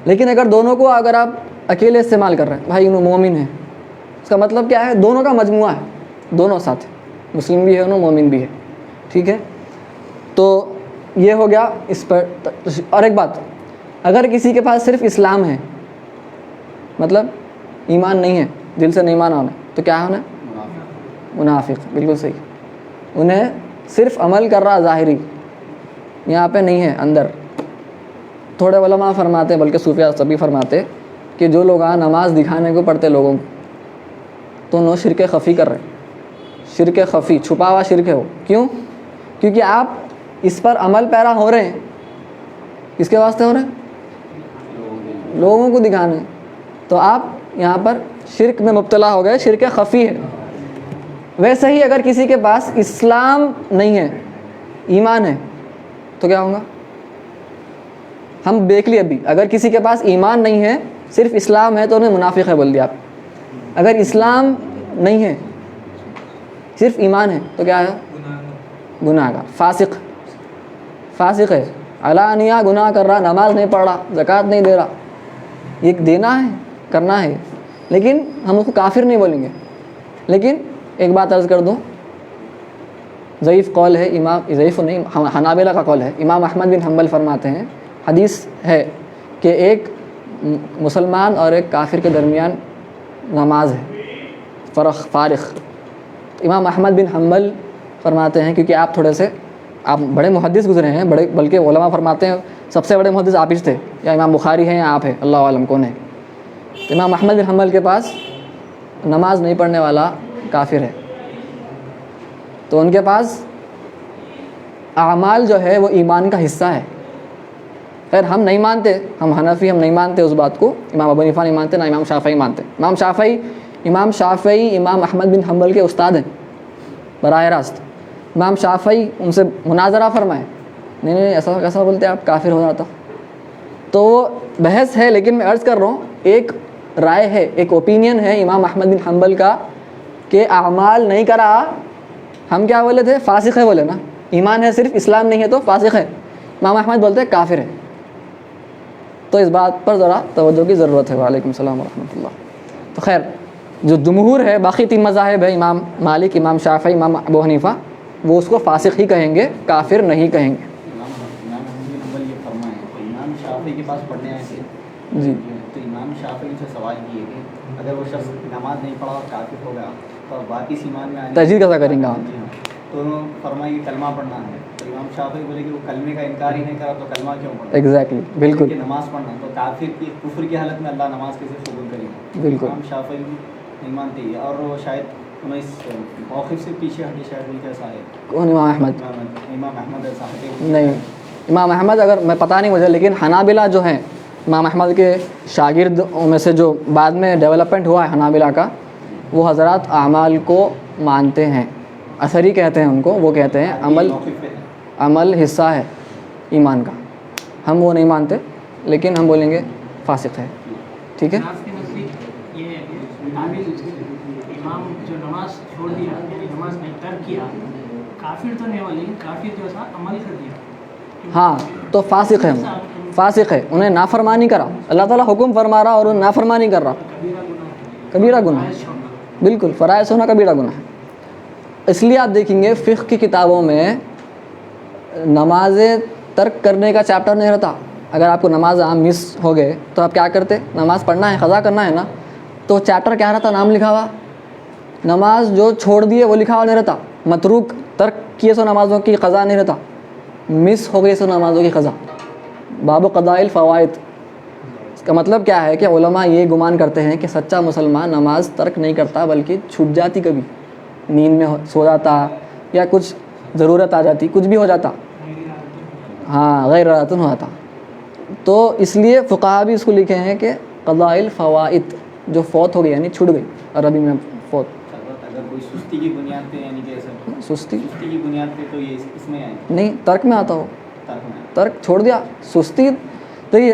A: لیکن اگر دونوں کو اگر آپ اکیلے استعمال کر رہے ہیں, بھائی انہوں مومن ہے, اس کا مطلب کیا ہے, دونوں کا مجموعہ ہے, دونوں ساتھ, مسلم بھی ہے انہوں, مومن بھی ہے, ٹھیک ہے. تو یہ ہو گیا اس پر. اور ایک بات, اگر کسی کے پاس صرف اسلام ہے, مطلب ایمان نہیں ہے, دل سے نہیں مانا ہونا, تو کیا ہونا ہے, منافق. بالکل صحیح, انہیں صرف عمل کر رہا ظاہری, یہاں پہ نہیں ہے اندر. تھوڑے علماء فرماتے, بلکہ صوفیہ سبھی فرماتے کہ جو لوگ نماز دکھانے کو پڑھتے لوگوں کو, تو انہوں شرک خفی کر رہے ہیں. شرک خفی, چھپا ہوا شرک ہے وہ. کیوں؟ کیونکہ آپ اس پر عمل پیرا ہو رہے ہیں. کس کے واسطے ہو رہے ہیں, لوگوں کو دکھانے. تو آپ یہاں پر شرک میں مبتلا ہو گئے, شرک خفی ہے. ویسے ہی اگر کسی کے پاس اسلام نہیں ہے, ایمان ہے, تو کیا ہوگا, ہم دیکھ لیے ابھی. اگر کسی کے پاس ایمان نہیں ہے, صرف اسلام ہے, تو انہیں منافق ہے بول دیا آپ. اگر اسلام نہیں ہے, صرف ایمان ہے, تو کیا ہے, گناہ گار, فاسق. فاسق ہے, علانیہ گناہ کر رہا, نماز نہیں پڑھ رہا, زکوٰۃ نہیں دے رہا. یہ دینا ہے, کرنا ہے, لیکن ہم اس کو کافر نہیں بولیں گے. لیکن ایک بات عرض کر دوں, ضعیف قول ہے, ضعیف نہیں, حنابلہ کا قول ہے. امام احمد بن حنبل فرماتے ہیں, حدیث ہے کہ ایک مسلمان اور ایک کافر کے درمیان نماز ہے, فارق. امام احمد بن حنبل فرماتے ہیں, کیونکہ آپ تھوڑے سے, آپ بڑے محدث گزرے ہیں, بلکہ علماء فرماتے ہیں سب سے بڑے محدث آپ ہی تھے, یا امام بخاری ہیں یا آپ ہیں, اللہ عالم کون ہے. امام احمد بن حنبل کے پاس نماز نہیں پڑھنے والا کافر ہے. تو ان کے پاس اعمال جو ہے وہ ایمان کا حصہ ہے. خیر ہم نہیں مانتے, ہم حنفی, ہم نہیں مانتے اس بات کو. امام ابو حنیفہ نہیں مانتے, نہ امام شافعی مانتے. امام شافعی امام احمد بن حنبل کے استاد ہیں براہ راست. امام شافعی ان سے مناظرہ فرمائے, نہیں ایسا کیسا بولتے آپ, کافر ہو جاتا. تو وہ بحث ہے, لیکن میں عرض کر رہا ہوں, ایک رائے ہے, ایک اوپینین ہے امام احمد بن حنبل کا کہ اعمال نہیں کرا, ہم کیا بولے تھے, فاسق ہے بولے نا. ایمان ہے صرف, اسلام نہیں ہے تو فاسق ہے. امام احمد بولتے ہیں کافر ہے. تو اس بات پر ذرا توجہ کی ضرورت ہے. وعلیکم السلام ورحمۃ اللہ. تو خیر جو جمہور ہے, باقی 3 مذاہب ہے, امام مالک, امام شافعی, امام ابو حنیفہ, وہ اس کو فاسق ہی کہیں گے, کافر نہیں کہیں گے.
B: امام شافعی کے پاس پڑھنے آئے تھے
A: جی
B: تو امام شافعی سے سوال کیے کہ اگر وہ شخص نماز نہیں پڑھا اور کافر ہو گیا تو واپس ایمان میں آنے
A: تجدید کیسا کریں گے آپ؟
B: جی ہاں، تو انہوں نے فرمایا کہ کلمہ پڑھنا ہے. تو امام شافعی بولے کہ وہ کلمے کا انکار ہی نہیں کرا تو کلمہ کیوں پڑھنا؟
A: ایگزیکٹلی بالکل
B: کہ نماز پڑھنا تو کافر کی کفر کی حالت میں اللہ نماز کیسے قبول کرے گا؟
A: بالکل
B: امام شافعی نہیں مانتے ہیں. اور وہ شاید انہیں اس موقف سے پیچھے ہٹے شاید ان کا ایسا ہے.
A: کون امام احمد؟
B: امام احمد ایسا ہٹے
A: نہیں امام احمد اگر میں پتہ نہیں مجھے، لیکن حنابلہ جو ہیں امام احمد کے شاگرد میں سے جو بعد میں ڈیولپمنٹ ہوا ہے حنابلہ کا، وہ حضرات اعمال کو مانتے ہیں، اثری کہتے ہیں ان کو، وہ کہتے ہیں عمل حصہ ہے ایمان کا. ہم وہ نہیں مانتے لیکن ہم بولیں گے فاسق ہے. ٹھیک ہے،
C: کے نزدیک یہ ہے کہ امام جو نماز چھوڑ دیا یعنی نماز نہیں ترک کیا، کافر تو نہیں ہوا لیکن کافر جو تھا عمل کر دیا.
A: ہاں تو فاسق ہے، فاسق ہے، انہیں نافرمانی کرا. اللہ تعالیٰ حکم فرما رہا اور انہیں نافرمانی کر رہا، کبیرہ گناہ ہے. بالکل فرائض ہونا کبیرہ گناہ ہے. اس لیے آپ دیکھیں گے فقہ کی کتابوں میں نمازیں ترک کرنے کا چیپٹر نہیں رہتا. اگر آپ کو نماز عام مس ہو گئے تو آپ کیا کرتے؟ نماز پڑھنا ہے، قضا کرنا ہے نا، تو چیپٹر کیا رہتا؟ نام لکھا ہوا. نماز جو چھوڑ دیے وہ لکھا ہوا نہیں رہتا. متروک ترک کیے سو نمازوں کی قضا نہیں رہتا. مس ہو گئی سو نمازوں کی قضا. باب قضاء الفوائد. اس کا مطلب کیا ہے کہ علماء یہ گمان کرتے ہیں کہ سچا مسلمان نماز ترک نہیں کرتا بلکہ چھوٹ جاتی، کبھی نیند میں سو جاتا یا کچھ ضرورت آ جاتی، کچھ بھی ہو جاتا، ہاں غیر ارادتاً ہو جاتا. تو اس لیے فقہا بھی اس کو لکھے ہیں کہ قضاء الفوائد، جو فوت ہو گئی یعنی چھوٹ گئی، عربی میں فوت.
B: اگر کوئی سستی کی بنیاد پہ یعنی کہ ایسا
A: سستی
B: کی بنیاد پہ تو یہ اس میں آئے
A: نہیں، ترک میں آتا ہو،
B: ترک میں.
A: ترک چھوڑ دیا. سستی تو یہ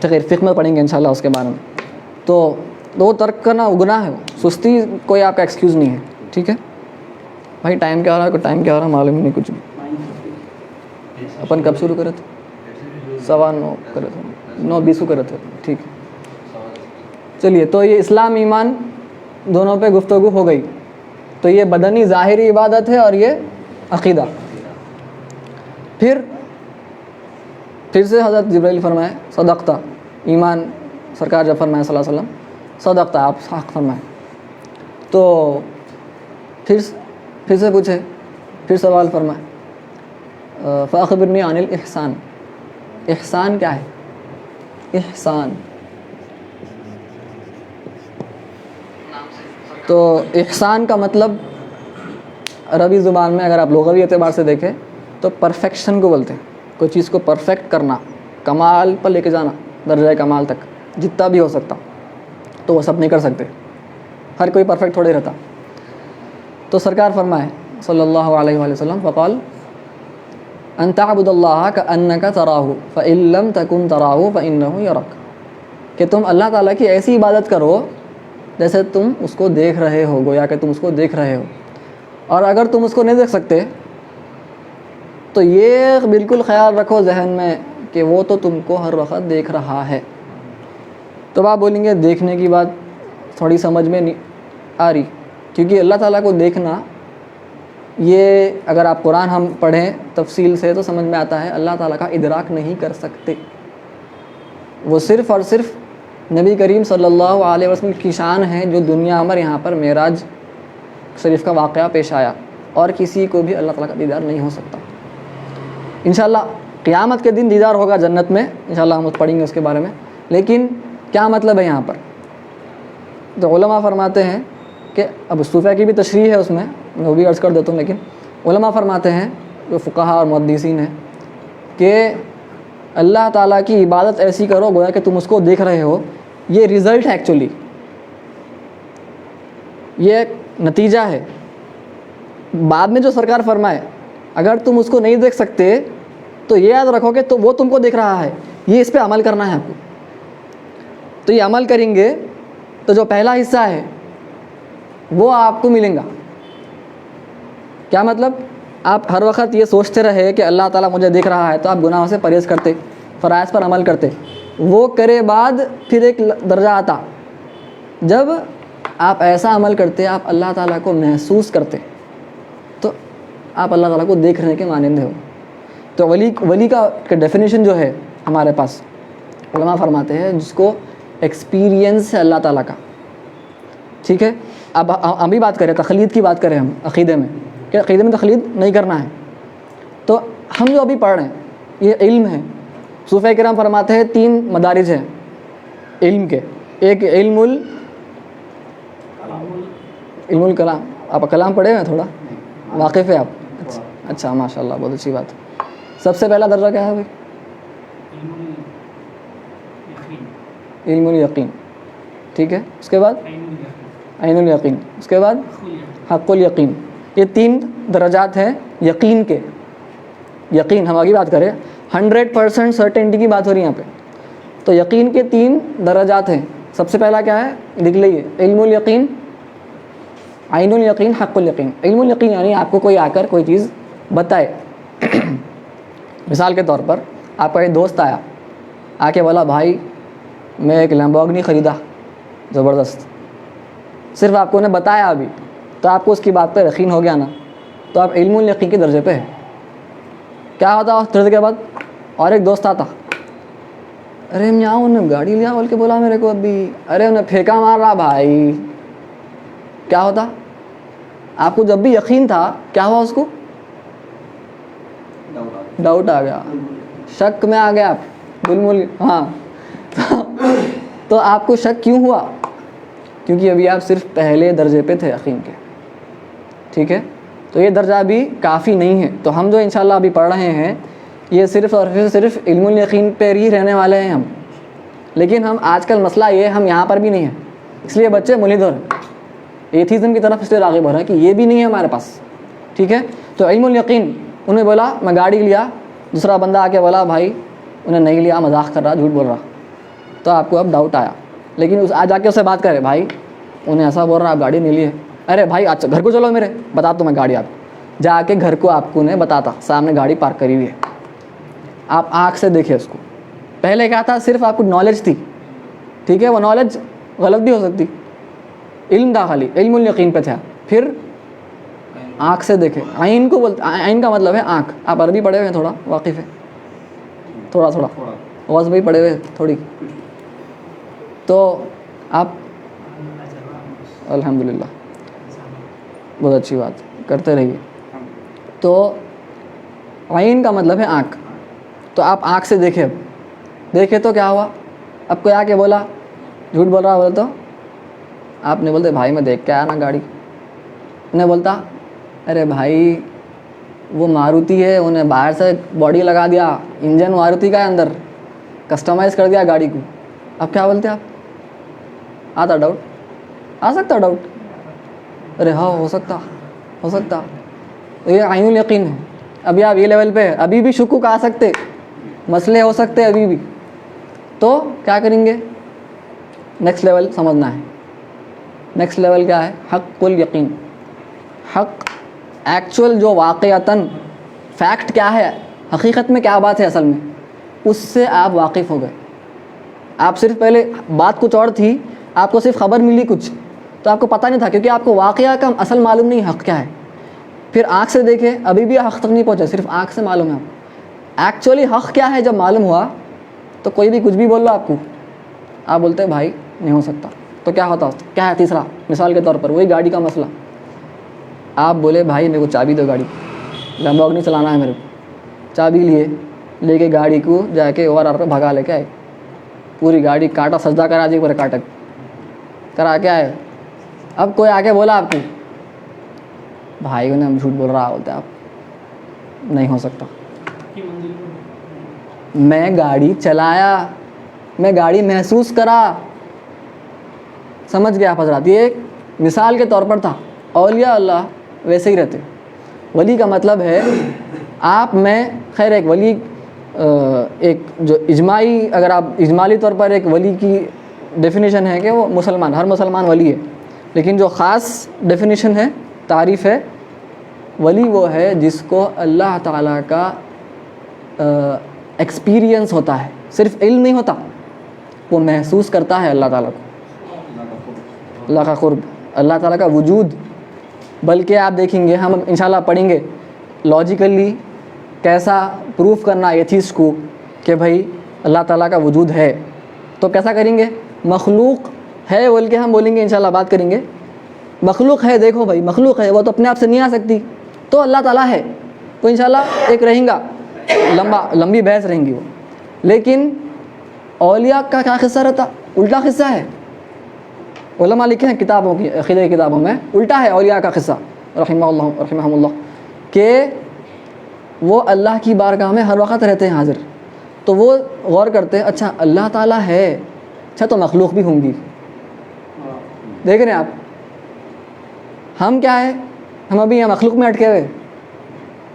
A: تغیر فقہ میں پڑھیں گے انشاءاللہ اس کے بارے میں. تو وہ ترک کرنا گناہ ہے، سستی کوئی آپ کا ایکسکیوز نہیں ہے. ٹھیک ہے بھائی، ٹائم کیا ہو رہا ہے؟ کوئی ٹائم کیا ہو رہا ہے معلوم نہیں کچھ بھی. اپن کب شروع کرے تھے؟ 9:15 کرے تھے، 9:20 کو کرے تھے. ٹھیک ہے چلیے. تو یہ اسلام ایمان دونوں پہ گفتگو ہو گئی. تو یہ بدنی ظاہری عبادت ہے اور یہ عقیدہ. پھر سے حضرت جبرائیل فرمائے صدقتا، ایمان سرکار جب فرمائے صلی اللہ علیہ وسلم صدقتا، آپ حق فرمائے. تو پھر سے پوچھے، پھر سوال فرمائے فاخبرنی عن الاحسان. احسان کیا ہے؟ احسان تو احسان کا مطلب عربی زبان میں اگر آپ لغوی اعتبار سے دیکھیں تو پرفیکشن کو بولتے ہیں. کوئی چیز کو پرفیکٹ کرنا، کمال پر لے کے جانا، درجہ کمال تک جتنا بھی ہو سکتا. تو وہ سب نہیں کر سکتے، ہر کوئی پرفیکٹ تھوڑے رہتا. تو سرکار فرمائے صلی اللہ علیہ وآلہ وسلم فقال ان تعبد اللہ کأنک تراہ فإن لم تکن تراہ فإنہ یراک، کہ تم اللہ تعالیٰ کی ایسی عبادت کرو جیسے تم اس کو دیکھ رہے ہو، گویا کہ تم اس کو دیکھ رہے ہو. اور اگر تم اس کو نہیں دیکھ سکتے تو یہ بالکل خیال رکھو ذہن میں کہ وہ تو تم کو ہر وقت دیکھ رہا ہے. تو آپ بولیں گے دیکھنے کی بات تھوڑی سمجھ میں نہیں آ رہی، کیونکہ اللہ تعالیٰ کو دیکھنا، یہ اگر آپ قرآن ہم پڑھیں تفصیل سے تو سمجھ میں آتا ہے اللہ تعالیٰ کا ادراک نہیں کر سکتے. وہ صرف اور صرف نبی کریم صلی اللہ علیہ وسلم کی شان ہے جو دنیا میں یہاں پر معراج شریف کا واقعہ پیش آیا، اور کسی کو بھی اللہ تعالیٰ کا دیدار نہیں ہو سکتا. انشاءاللہ قیامت کے دن دیدار ہوگا جنت میں، انشاءاللہ ہم پڑھیں گے اس کے بارے میں. لیکن کیا مطلب ہے یہاں پر؟ تو علماء فرماتے ہیں کہ اب صوفیہ کی بھی تشریح ہے اس میں وہ بھی عرض کر دیتا ہوں، لیکن علماء فرماتے ہیں جو فقہاء اور محدثین ہیں کہ اللہ تعالیٰ کی عبادت ایسی کرو گویا کہ تم اس کو دیکھ رہے ہو. یہ رزلٹ ہے، ایکچولی یہ ایک نتیجہ ہے. بعد میں جو سرکار فرمائے اگر تم اس کو نہیں دیکھ سکتے تو یہ یاد رکھو کہ تو وہ تم کو دیکھ رہا ہے، یہ اس پہ عمل کرنا ہے آپ کو. تو یہ عمل کریں گے تو جو پہلا حصہ ہے وہ آپ کو ملیں گا. کیا مطلب؟ آپ ہر وقت یہ سوچتے رہے کہ اللہ تعالیٰ مجھے دیکھ رہا ہے تو آپ گناہوں سے پرہیز کرتے، فرائض پر عمل کرتے. وہ کرے بعد پھر ایک درجہ آتا جب آپ ایسا عمل کرتے، آپ اللہ تعالیٰ کو محسوس کرتے، تو آپ اللہ تعالیٰ کو دیکھ رہے کے مانند ہو. تو ولی کا ڈیفینیشن جو ہے ہمارے پاس. علماء فرماتے ہیں جس کو ایکسپیرینس ہے اللہ تعالیٰ کا. ٹھیک ہے, اب ابھی بات کریں تقلید کی بات کریں ہم عقیدے میں, کہ عقیدے میں تقلید نہیں کرنا ہے. تو ہم جو ابھی پڑھ رہے ہیں یہ علم ہے. صوفیہ کرام فرماتے ہیں 3 مدارج ہیں علم کے. ایک علم الکلام, آپ کلام پڑھے ہوئے تھوڑا واقف ہے آپ؟ اچھا ماشاء اللہ, بہت اچھی بات. سب سے پہلا درجہ کیا ہے بھائی؟ علم الیقین. ٹھیک ہے, اس کے بعد عین الیقین, اس کے بعد حق الیقین. یہ 3 درجات ہیں یقین کے. یقین ہم آگے بات کریں, 100% سرٹینٹی کی بات ہو رہی ہے یہاں پہ. تو یقین کے 3 درجات ہیں. سب سے پہلا کیا ہے لکھ لیجیے, علم الیقین, عین الیقین, حق الیقین. علم الیقین یعنی آپ کو کوئی آ کر کوئی چیز بتائے. مثال کے طور پر آپ کا ایک دوست آیا, آ کے بولا بھائی میں ایک لیمبورگنی خریدا زبردست. صرف آپ کو نے بتایا ابھی, تو آپ کو اس کی بات پہ یقین ہو گیا نا, تو آپ علم الیقین کے درجے پہ ہے. کیا ہوتا اس درجے کے بعد؟ اور ایک دوست آتا, ارے میاں انہیں گاڑی لیا بول کے بولا میرے کو ابھی, ارے انہیں پھینکا مار رہا بھائی. کیا ہوتا؟ آپ کو جب بھی یقین تھا کیا ہوا اس کو؟ ڈاؤٹ آ گیا, شک میں آ گیا آپ. ہاں, تو آپ کو شک کیوں ہوا؟ کیونکہ ابھی آپ صرف پہلے درجے پہ تھے یقین کے. ٹھیک ہے, تو یہ درجہ ابھی کافی نہیں ہے. تو ہم جو انشاءاللہ ابھی پڑھ رہے ہیں یہ صرف اور صرف علم الیقین پہ ہی رہنے والے ہیں ہم. لیکن ہم آج کل مسئلہ یہ ہم یہاں پر بھی نہیں ہیں, اس لیے بچے ملحد ہو رہے ہیں, ایتھیزم کی طرف اس لیے راغب ہو رہے ہیں کہ یہ بھی نہیں ہے ہمارے پاس. ٹھیک ہے, تو علم الیقین, انہیں بولا میں گاڑی لیا, دوسرا بندہ آ کے بولا بھائی انہیں نہیں لیا, مذاق کر رہا, جھوٹ بول رہا. تو آپ کو اب ڈاؤٹ آیا, لیکن آج جا کے اس سے بات کرے, بھائی انہیں ایسا بول رہا آپ گاڑی نہیں لیے. ارے بھائی اچھا گھر کو چلو میرے, بتا تو میں گاڑی آپ جا کے گھر کو آپ کو نے بتاتا, سامنے گاڑی پارک کری ہوئی ہے, آپ آنکھ سے دیکھے اس کو. پہلے کیا تھا, صرف آپ کو نالج تھی. ٹھیک ہے, وہ نالج غلط بھی ہو سکتی, علم تھا خالی, علم الیقین پہ تھا. پھر آنکھ سے دیکھے, عین کو بولتے, عین کا مطلب ہے آنکھ. آپ عربی پڑھے ہوئے تھوڑا واقف ہے, تھوڑا غوث بھائی پڑھے ہوئے تھوڑی, تو آپ الحمدللہ بہت اچھی بات کرتے رہیے. تو عین کا مطلب ہے آنکھ. تو آپ آنکھ سے دیکھے, دیکھے تو کیا ہوا, اب کوئی آ کے بولا جھوٹ بول رہا بولے تو آپ نے بولتے بھائی میں دیکھ کے آیا نا گاڑی. انہیں بولتا ارے بھائی وہ ماروتی ہے, انہیں باہر سے باڈی لگا دیا, انجن ماروتی کا ہے اندر, کسٹمائز کر دیا گاڑی کو. اب کیا بولتے آپ؟ آتا ڈاؤٹ, آ سکتا ڈاؤٹ, ارے ہاں ہو سکتا. یہ عین الیقین ہے. ابھی آپ یہ لیول پہ ابھی بھی شکوک آ سکتے, مسئلے ہو سکتے ابھی بھی. تو کیا کریں گے؟ نیکسٹ لیول سمجھنا ہے. نیکسٹ لیول کیا ہے؟ حق الیقین. حق ایکچوئل جو واقعتاً فیکٹ کیا ہے, حقیقت میں کیا بات ہے اصل میں, اس سے آپ واقف ہو گئے. آپ صرف پہلے بات کچھ اور تھی, آپ کو صرف خبر ملی کچھ, تو آپ کو پتہ نہیں تھا کیونکہ آپ کو واقعہ کا اصل معلوم نہیں حق کیا ہے. پھر آنکھ سے دیکھے, ابھی بھی حق تک نہیں پہنچے, صرف آنکھ سے معلوم ہے آپ کو ایکچولی حق کیا ہے. جب معلوم ہوا تو کوئی بھی کچھ بھی بول رہا آپ کو, آپ بولتے بھائی نہیں ہو سکتا. تو کیا ہوتا, کیا ہے تیسرا؟ مثال کے طور پر وہی گاڑی کا مسئلہ, آپ بولے بھائی میرے کو چابی دو گاڑی, لیمبورگنی چلانا ہے میرے کو. چابی لے کے گاڑی کو جا کے اوور آر پہ بھگا لے کے آئے, پوری گاڑی کاٹا سجدہ کرا دی, پورے کاٹا کرا کے آئے. اب کوئی آ کے بولا آپ کو بھائی انہیں ہم جھوٹ بول رہا, بولتے آپ نہیں ہو سکتا. میں گاڑی چلایا, میں گاڑی محسوس کرا. سمجھ گیا حضرات, یہ ایک مثال کے طور پر تھا. اولیاء اللہ ویسے ہی رہتے. ولی کا مطلب ہے آپ میں, خیر ایک ولی ایک جو اجماعی, اگر آپ اجمالی طور پر ایک ولی کی ڈیفینیشن ہے کہ وہ مسلمان, ہر مسلمان ولی ہے. لیکن جو خاص ڈیفینیشن ہے, تعریف ہے, ولی وہ ہے جس کو اللہ تعالیٰ کا ایکسپیرینس ہوتا ہے, صرف علم نہیں ہوتا, وہ محسوس کرتا ہے اللہ تعالیٰ کو, اللہ کا قرب, اللہ تعالیٰ کا وجود. بلکہ آپ دیکھیں گے, ہم انشاءاللہ پڑھیں گے لاجیکلی کیسا پروف کرنا ایتھیسٹ کو کہ بھائی اللہ تعالیٰ کا وجود ہے تو کیسا کریں گے؟ مخلوق ہے بول کے ہم بولیں گے، انشاءاللہ بات کریں گے، مخلوق ہے، دیکھو بھائی مخلوق ہے، وہ تو اپنے آپ سے نہیں آ سکتی، تو اللہ تعالیٰ ہے، تو انشاءاللہ ایک رہیں گا لمبی بحث رہیں گی وہ. لیکن اولیاء کا کیا قصہ رہتا؟ الٹا قصہ ہے. علماء لکھے ہیں کتابوں کی، عقیدہ کی کتابوں میں الٹا ہے اولیاء کا قصہ رحمہ اللہ کہ وہ اللہ کی بارگاہ میں ہر وقت رہتے ہیں حاضر. تو وہ غور کرتے ہیں اچھا اللہ تعالیٰ ہے، اچھا تو مخلوق بھی ہوں گی. دیکھ رہے ہیں آپ، ہم کیا ہے؟ ہم ابھی یہاں مخلوق میں اٹکے ہوئے،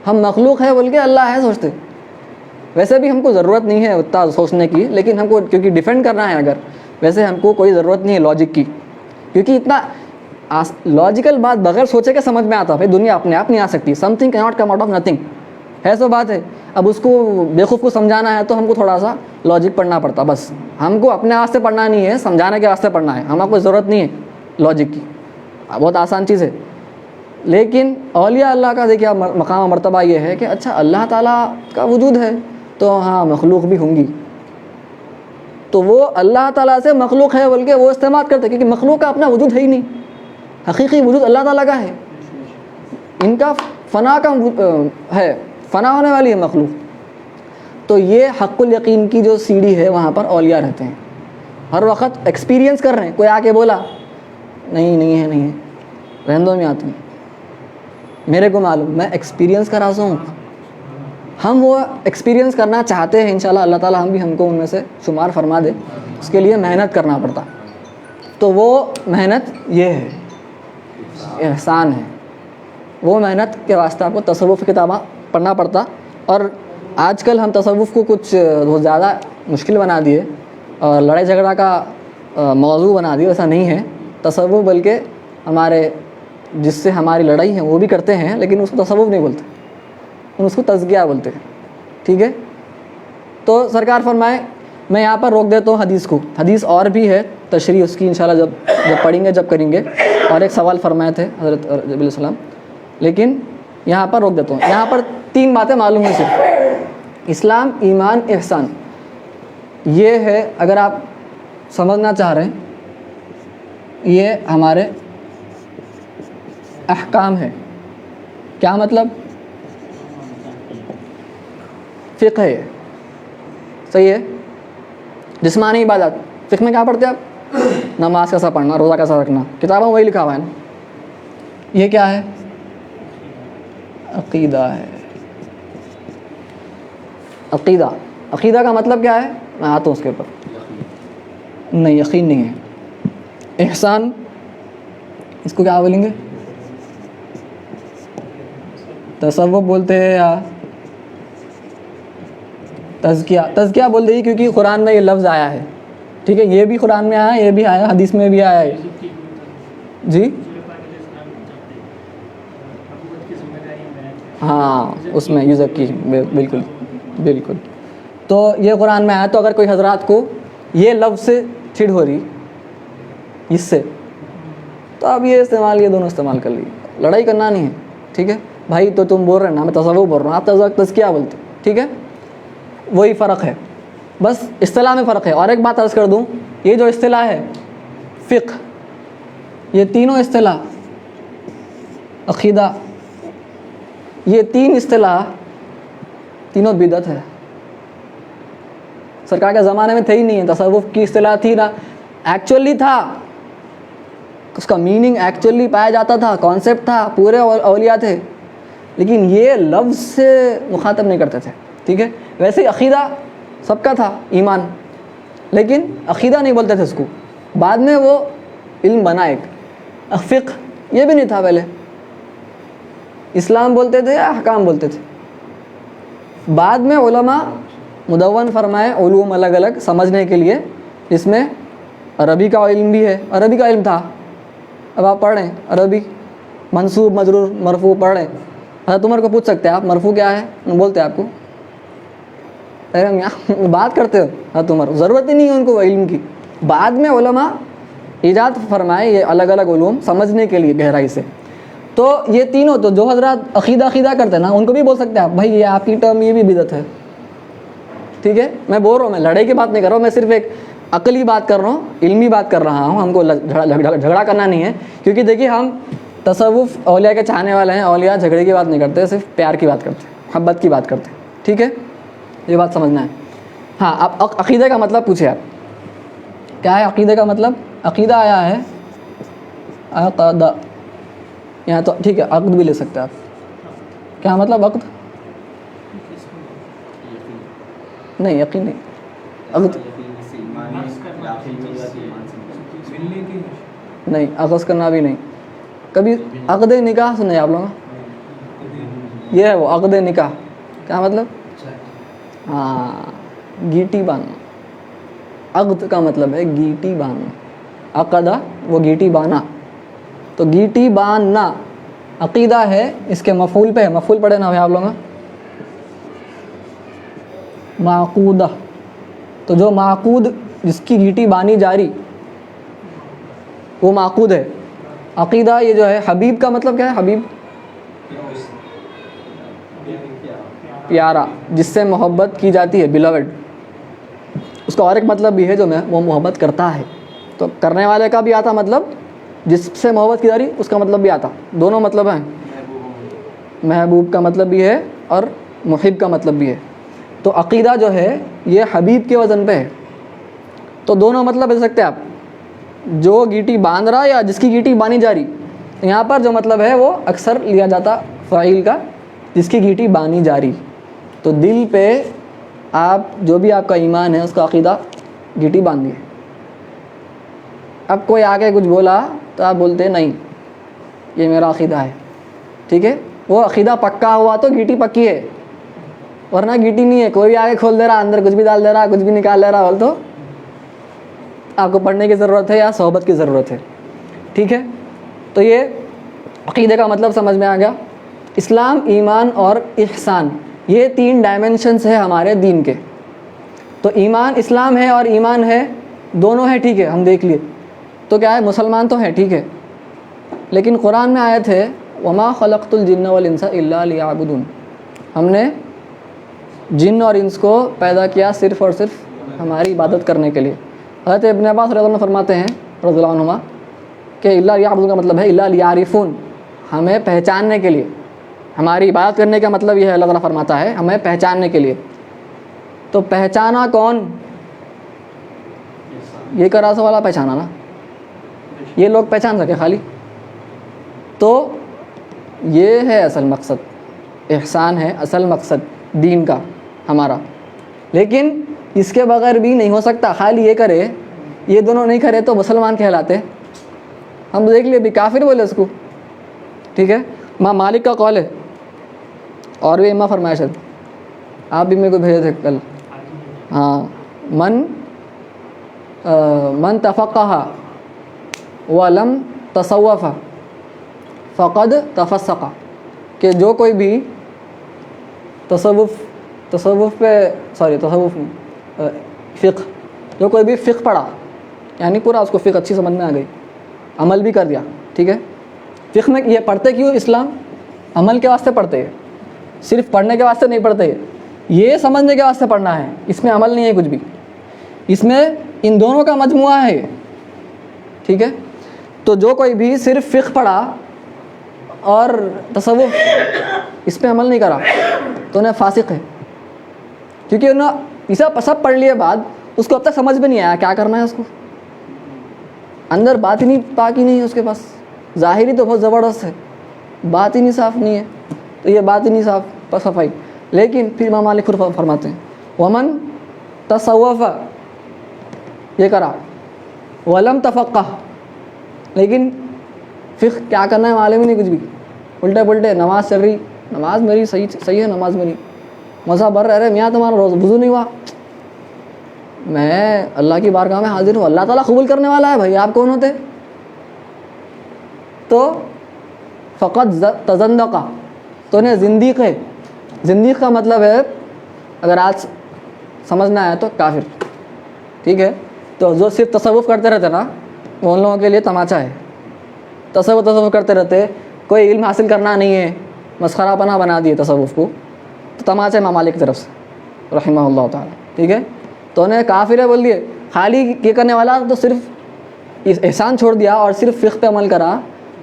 A: ہم مخلوق ہے بول کے اللہ ہے سوچتے. ویسے بھی ہم کو ضرورت نہیں ہے اتنا سوچنے کی، لیکن ہم کو کیونکہ ڈیفینڈ کرنا ہے، اگر ویسے ہم کو کوئی ضرورت نہیں ہے لاجک کی، کیونکہ اتنا لاجیکل بات بغیر سوچے کے سمجھ میں آتا ہے. دنیا اپنے آپ نہیں آ سکتی، something cannot come out of nothing, ہے سو بات ہے. اب اس کو بیوقوف کو سمجھانا ہے تو ہم کو تھوڑا سا لاجک پڑھنا پڑتا. بس ہم کو اپنے واسطے پڑھنا نہیں ہے، سمجھانے کے واسطے پڑھنا ہے. ہمیں کوئی ضرورت نہیں ہے لاجک کی، بہت آسان چیز ہے. لیکن اولیاء اللہ کا دیکھیے مقام و مرتبہ یہ ہے کہ اچھا اللہ تعالیٰ کا وجود ہے تو ہاں مخلوق بھی ہوں گی. تو وہ اللہ تعالیٰ سے مخلوق ہے بول کے وہ استعمال کرتے، کیونکہ مخلوق کا اپنا وجود ہے ہی نہیں، حقیقی وجود اللہ تعالیٰ کا ہے. ان کا فنا کا ہے، فنا ہونے والی ہے مخلوق. تو یہ حق الیقین کی جو سیڑھی ہے وہاں پر اولیاء رہتے ہیں، ہر وقت ایکسپیرینس کر رہے ہیں. کوئی آ کے بولا نہیں ہے رہندوں میں آتی، میرے کو معلوم، میں ایکسپیرینس کرا سا ہوں. ہم وہ ایکسپیرینس کرنا چاہتے ہیں انشاءاللہ، اللہ تعالیٰ ہم کو ان میں سے شمار فرما دے. اس کے لیے محنت کرنا پڑتا. تو وہ محنت یہ ہے، احسان ہے. وہ محنت کے واسطے آپ کو تصوف کی کتابیں پڑھنا پڑتا. اور آج کل ہم تصوف کو کچھ بہت زیادہ مشکل بنا دیے اور لڑائی جھگڑا کا موضوع بنا دیے. ایسا نہیں ہے تصوف، بلکہ ہمارے جس سے ہماری لڑائی ہے وہ بھی کرتے ہیں، لیکن اس کو تصوف نہیں بولتے، اس کو تزکیہ بولتے ہیں. ٹھیک ہے، تو سرکار فرمائے میں یہاں پر روک دیتا ہوں حدیث کو. حدیث اور بھی ہے، تشریح اس کی انشاءاللہ جب پڑھیں گے، جب کریں گے. اور ایک سوال فرمائے تھے حضرت جبریل علیہ السلام، لیکن یہاں پر روک دیتا ہوں. یہاں پر 3 باتیں معلوم ہیں صرف، اسلام، ایمان، احسان. یہ ہے اگر آپ سمجھنا چاہ رہے ہیں، یہ ہمارے احکام ہے. کیا مطلب؟ فقہ ہے، صحیح ہے. جسمانی عبادت، فقہ میں کیا پڑھتے ہیں آپ؟ نماز کیسا پڑھنا، روزہ کیسا رکھنا، کتابوں میں وہی لکھا ہوا ہے نا. یہ کیا ہے؟ عقیدہ ہے. عقیدہ کا مطلب کیا ہے؟ میں آتا ہوں اس کے اوپر. نہیں، یقین نہیں ہے. احسان، اس کو کیا بولیں گے؟ تصوف بولتے ہیں یا تزکیہ بول دیں، کیونکہ قرآن میں یہ لفظ آیا ہے. ٹھیک ہے، یہ بھی قرآن میں آیا، یہ بھی آیا، حدیث میں بھی آیا ہے. جی ہاں، اس میں یزکی، بالکل. تو یہ قرآن میں آیا. تو اگر کوئی حضرات کو یہ لفظ سے چھڑ ہو رہی اس سے، تو اب یہ دونوں استعمال کر لیجیے. لڑائی کرنا نہیں ہے. ٹھیک ہے بھائی، تو تم بول رہے ہیں نا، میں تصوف بول رہا ہوں، آپ تزکیہ بولتے. ٹھیک ہے، وہی فرق ہے، بس اصطلاح میں فرق ہے. اور ایک بات عرض کر دوں، یہ جو اصطلاح ہے فقہ، یہ تینوں اصطلاح، عقیدہ، یہ 3 اصطلاح تینوں بدعت ہے. سرکار کے زمانے میں تھے ہی نہیں ہے. تصوف کی اصطلاح تھی نا، ایکچولی تھا، اس کا میننگ ایکچولی پایا جاتا تھا، کانسیپٹ تھا، پورے اولیاء تھے، لیکن یہ لفظ سے مخاطب نہیں کرتے تھے. ٹھیک ہے، ویسے ہی عقیدہ سب کا تھا، ایمان، لیکن عقیدہ نہیں بولتے تھے اس کو. بعد میں وہ علم بنا ایک. فقہ یہ بھی نہیں تھا پہلے. اسلام بولتے تھے یا احکام بولتے تھے. بعد میں علماء مدون فرمائے علوم الگ الگ سمجھنے کے لیے، جس میں عربی کا علم بھی ہے. عربی کا علم تھا. اب آپ پڑھ رہے ہیں عربی، منصوب، مجرور، مرفوع پڑھ رہے ہیں. حضرت عمر کو پوچھ سکتے ہیں آپ مرفوع کیا ہے، بولتے ہیں آپ کو. بات کرتے ہو حضرت عمر، ضرورت ہی نہیں ہے ان کو علم کی. بعد میں علماء ایجاد فرمائے یہ الگ الگ علوم سمجھنے کے لیے گہرائی سے. تو یہ تینوں، تو جو حضرات عقیدہ کرتے ہیں نا، ان کو بھی بول سکتے ہیں آپ بھائی یہ آپ کی ٹرم یہ بھی بدعت ہے. ٹھیک ہے, میں بول رہا ہوں, میں لڑائی کی بات نہیں کر رہا ہوں, میں صرف ایک عقلی بات کر رہا ہوں, علمی بات کر رہا ہوں. ہم کو جھگڑا کرنا نہیں ہے, کیونکہ دیکھیے ہم تصوف اولیاء کے چاہنے والے ہیں. اولیاء جھگڑے کی بات نہیں کرتے, صرف پیار کی بات کرتے ہیں, محبت کی بات کرتے ہیں. ٹھیک ہے, یہ بات سمجھنا ہے. ہاں, اب عقیدے کا مطلب پوچھے آپ, کیا ہے عقیدے کا مطلب؟ عقیدہ آیا ہے عقدہ, یہاں تو ٹھیک ہے عقد بھی لے سکتے ہیں آپ. کیا مطلب عقد؟ نہیں یقین نہیں, عقد نہیں, عقد کرنا بھی نہیں. کبھی عقد نکاح سنے آپ لوگوں؟ یہ ہے وہ عقد نکاح. کیا مطلب؟ ہاں, گیٹی باندھنا. عقد کا مطلب ہے گیٹی باندھنا. عقدہ وہ گیٹی باندھنا, تو گیٹی باندھنا عقیدہ ہے. اس کے مفعول پہ ہے, مفعول پڑھے نا آپ لوگوں, معقودہ. تو جو معقود, جس کی گیٹی باندھی جا رہی, وہ معقود ہے. عقیدہ یہ جو ہے, حبیب کا مطلب کیا ہے؟ حبیب پیارا, جس سے محبت کی جاتی ہے, بیلوڈ. اس کا اور ایک مطلب بھی ہے, جو میں وہ محبت کرتا ہے. تو کرنے والے کا بھی آتا مطلب, جس سے محبت کی جا رہی اس کا مطلب بھی آتا. دونوں مطلب ہیں, محبوب کا مطلب بھی ہے اور محب کا مطلب بھی ہے. تو عقیدہ جو ہے یہ حبیب کے وزن پہ ہے. تو دونوں مطلب لے سکتے ہیں آپ, جو گیٹی باندھ رہا یا جس کی گیٹی باندھی جا رہی. یہاں پر جو مطلب ہے وہ اکثر لیا جاتا فاعل کا, جس کی گیٹی باندھی جا رہی. تو دل پہ آپ جو بھی آپ کا ایمان ہے اس کا عقیدہ گیٹی باندھیے. اب کوئی آگے کچھ بولا تو آپ بولتے نہیں یہ میرا عقیدہ ہے. ٹھیک ہے, وہ عقیدہ پکا ہوا تو گیٹی پکی ہے, ورنہ گیٹی نہیں ہے. کوئی بھی آگے کھول دے رہا, اندر کچھ بھی ڈال دے رہا, کچھ بھی نکال دے رہا, بول تو آپ کو پڑھنے کی ضرورت ہے یا صحبت کی ضرورت ہے. ٹھیک ہے, تو یہ عقیدے کا مطلب سمجھ میں آ گیا. اسلام, ایمان اور احسان, یہ 3 ڈائمنشنز ہے ہمارے دین کے. تو ایمان, اسلام ہے اور ایمان ہے, دونوں ہے. ٹھیک ہے, ہم دیکھ لیے تو کیا ہے, مسلمان تو ہے. ٹھیک ہے, لیکن قرآن میں آیت ہے وما خلقت الجن والانس الا لیعبدون, ہم نے جن اور انس کو پیدا کیا صرف اور صرف ہماری عبادت کرنے کے لیے. حضرت ابن عباس رضی اللہ عنہ فرماتے ہیں رضی اللہ عنہما کہ الا لیعبدون کا مطلب ہے الا لیعرفون, ہمیں پہچاننے کے لیے. ہماری عبادت کرنے کا مطلب یہ ہے, اللہ تعالیٰ فرماتا ہے ہمیں پہچاننے کے لیے. تو پہچانا کون؟ یہ کرا سو والا پہچانا نا, یہ لوگ پہچان سکے خالی. تو یہ ہے اصل مقصد, احسان ہے اصل مقصد دین کا ہمارا. لیکن اس کے بغیر بھی نہیں ہو سکتا. خالی یہ کرے, یہ دونوں نہیں کرے تو مسلمان کہلاتے. ہم دیکھ لیے بھی کافر بولے اس کو. ٹھیک ہے, امام مالک کا قول ہے, اور بھی امام فرمایا شاید, آپ بھی میرے کو بھیجے تھے کل. ہاں, من تفقہ ولم تصوف فقد تفسق, کہ جو کوئی بھی تصوف فقہ, جو کوئی بھی فقہ پڑھا, یعنی پورا اس کو فقہ اچھی سمجھ میں آ گئی, عمل بھی کر دیا. ٹھیک ہے, فقہ میں یہ پڑھتے کیوں اسلام؟ عمل کے واسطے پڑھتے ہیں, صرف پڑھنے کے واسطے نہیں پڑھتے. یہ سمجھنے کے واسطے پڑھنا ہے, اس میں عمل نہیں ہے کچھ بھی. اس میں ان دونوں کا مجموعہ ہے. ٹھیک ہے, تو جو کوئی بھی صرف فقہ پڑھا اور تصوف اس پہ عمل نہیں کرا تو انہیں فاسق ہے. کیونکہ انہوں نے سب پڑھ لیے بعد اس کو اب تک سمجھ بھی نہیں آیا کیا کرنا ہے اس کو. اندر باطنی پاکی نہیں ہے اس کے پاس. ظاہری تو بہت زبردست ہے, باطنی صاف نہیں ہے. تو یہ باطنی صاف صفائی. لیکن پھر امام مالک فرماتے ہیں ومن تصوف, یہ کرا, ولم تفقہ, لیکن فقہ کیا کرنا ہے معلوم ہی نہیں کچھ بھی, الٹے پلٹے نماز چل رہی, نماز میری صحیح ہے, نماز میری مزہ بھر رہے, میاں تمہارا روز وضو نہیں ہوا, میں اللہ کی بارگاہ میں حاضر ہوں, اللہ تعالیٰ قبول کرنے والا ہے, بھائی آپ کون ہوتے؟ تو فقط تزندقہ, تو انہیں زندیق ہے. زندیق کا مطلب ہے, اگر آج سمجھنا ہے تو کافر. ٹھیک ہے, تو جو صرف تصوف کرتے رہتے نا, وہ ان لوگوں کے لیے تماچا ہے. تصوف کرتے رہتے, کوئی علم حاصل کرنا نہیں ہے, مسخرہ پنا بنا دیے تصوف کو, تو تماچا امام مالک کی طرف سے رحمہ اللہ تعالیٰ. ٹھیک ہے. تو انہیں کافر ہے بول دیے. خالی یہ کرنے والا تو صرف احسان چھوڑ دیا اور صرف فقہ پہ عمل کرا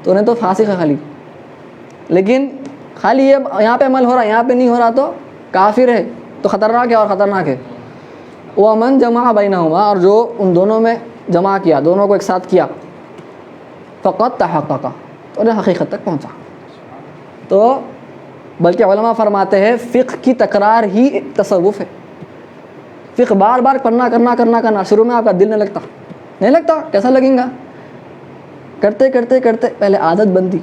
A: تو انہیں تو فاسق ہے خالی. لیکن خالی یہ یہاں پہ عمل ہو رہا ہے یہاں پہ نہیں ہو رہا تو کافر ہے. تو خطرناک ہے اور خطرناک ہے. وہ من جمع بینہما, اور جو ان دونوں میں جمع کیا, دونوں کو ایک ساتھ کیا, فقط تحقق, تو انہیں حقیقت تک پہنچا. تو بلکہ علماء فرماتے ہیں فقہ کی تکرار ہی تصوف ہے. فقہ بار بار کرنا, شروع میں آپ کا دل نہیں لگتا, کیسا لگیں گا, کرتے کرتے کرتے پہلے عادت بنتی,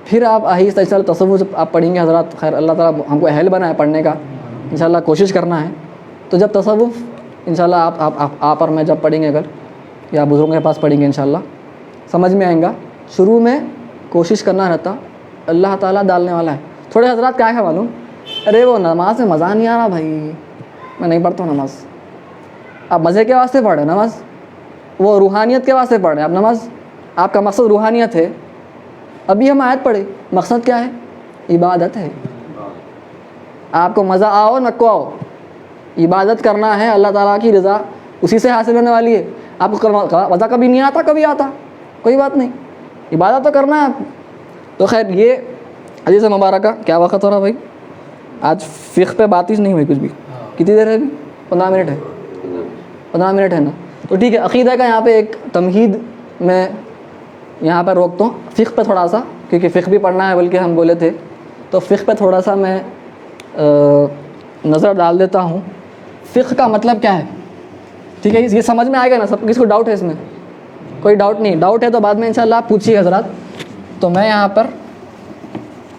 A: پھر آپ آہستہ آہستہ تصوف جب آپ پڑھیں گے حضرات, خیر اللہ تعالیٰ ہم کو اہل بنا ہے پڑھنے کا, انشاءاللہ کوشش کرنا ہے. تو جب تصوف انشاءاللہ آپ اور میں جب پڑھیں گے, اگر یا بزرگوں کے پاس پڑھیں گے, انشاءاللہ سمجھ میں آئیں گا. شروع میں کوشش کرنا رہتا, اللہ تعالیٰ ڈالنے والا ہے. تھوڑے حضرات کیا ہے معلوم, ارے وہ نماز میں مزہ نہیں آ رہا بھائی, میں نہیں پڑھتا ہوں نماز. آپ مزے کے واسطے پڑھ رہے ہیں نماز, وہ روحانیت کے واسطے پڑھ رہے ہیں آپ نماز. آپ کا مقصد روحانیت ہے. ابھی ہم آیت پڑھے, مقصد کیا ہے, عبادت ہے. آپ کو مزہ آؤ نہ کو آؤ, عبادت کرنا ہے, اللہ تعالیٰ کی رضا اسی سے حاصل ہونے والی ہے. آپ کو مزہ کبھی نہیں آتا, کبھی آتا, کوئی بات نہیں, عبادت تو کرنا ہے آپ. تو خیر یہ حدیث مبارکہ. کیا وقت ہو رہا بھائی, آج فقہ پہ بات ہی نہیں ہوئی کچھ بھی. کتنی دیر ہے ابھی, 15 منٹ ہے, 15 منٹ ہے نا. تو ٹھیک ہے, عقیدہ کا یہاں پہ ایک تمہید میں یہاں پہ روکتا ہوں. فقہ پہ تھوڑا سا, کیونکہ فقہ بھی پڑھنا ہے بلکہ ہم بولے تھے, تو فقہ پہ تھوڑا سا میں نظر ڈال دیتا ہوں. فقہ کا مطلب کیا ہے, ٹھیک ہے, یہ سمجھ میں آئے گا نا سب, کس کو ڈاؤٹ ہے اس میں, کوئی ڈاؤٹ نہیں. ڈاؤٹ ہے تو بعد میں انشاءاللہ آپ پوچھیے حضرات. تو میں یہاں پر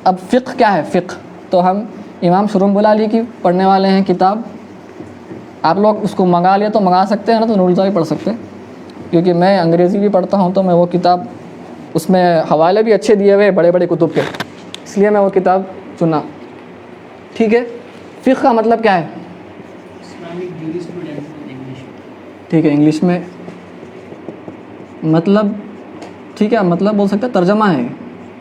A: اب فقہ کیا ہے, فقہ تو ہم امام شرمبل علی کی پڑھنے والے ہیں کتاب. آپ لوگ اس کو منگا لیا تو منگا سکتے ہیں نا, تو نورالزا بھی پڑھ سکتے ہیں, کیونکہ میں انگریزی بھی پڑھتا ہوں. تو میں وہ کتاب, اس میں حوالے بھی اچھے دیے ہوئے بڑے بڑے کتب کے, اس لیے میں وہ کتاب چنا. ٹھیک ہے, فقہ کا مطلب کیا ہے, ٹھیک ہے, انگلش میں مطلب, ٹھیک ہے, مطلب بول سکتے ہیں, ترجمہ ہے,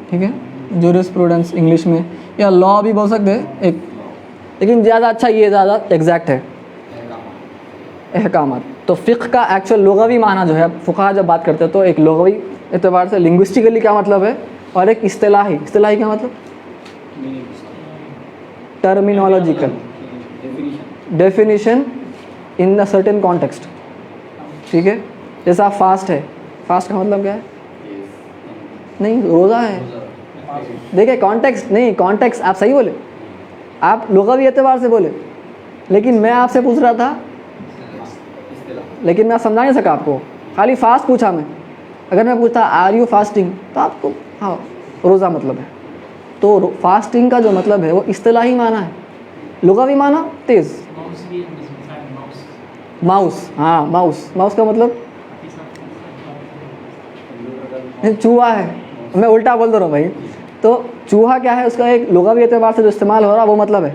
A: ٹھیک ہے, جورسپروڈنس انگلش میں, یا لا بھی بول سکتے ہیں ایک, لیکن زیادہ اچھا یہ زیادہ ایگزیکٹ ہے, احکامات. تو فقہ کا ایکچوئل لغوی معنی جو ہے, فقہا جب بات کرتے ہیں تو ایک لغوی اعتبار سے لنگوسٹیکلی کیا مطلب ہے, اور ایک اصطلاحی کیا مطلب, terminological definition in a certain context. ٹھیک ہے, جیسا فاسٹ ہے, فاسٹ کا مطلب کیا ہے, نہیں روزہ ہے. دیکھیں کانٹیکسٹ نہیں, کانٹیکسٹ آپ صحیح بولے, آپ لغوی اعتبار سے بولے, لیکن میں آپ سے پوچھ رہا تھا, لیکن میں سمجھا نہیں سکا آپ کو, خالی فاسٹ پوچھا میں. اگر میں پوچھتا آر یو فاسٹنگ, تو آپ کو ہاں روزہ مطلب ہے. تو فاسٹنگ کا جو مطلب ہے وہ اصطلاحی معنی ہے, لغوی معنی تیز. ماؤس, ہاں ماؤس کا مطلب چوہا ہے, میں الٹا بول دے رہا ہوں بھائی. تو چوہا کیا ہے, اس کا ایک لغوی اعتبار سے جو استعمال ہو رہا ہے وہ مطلب ہے.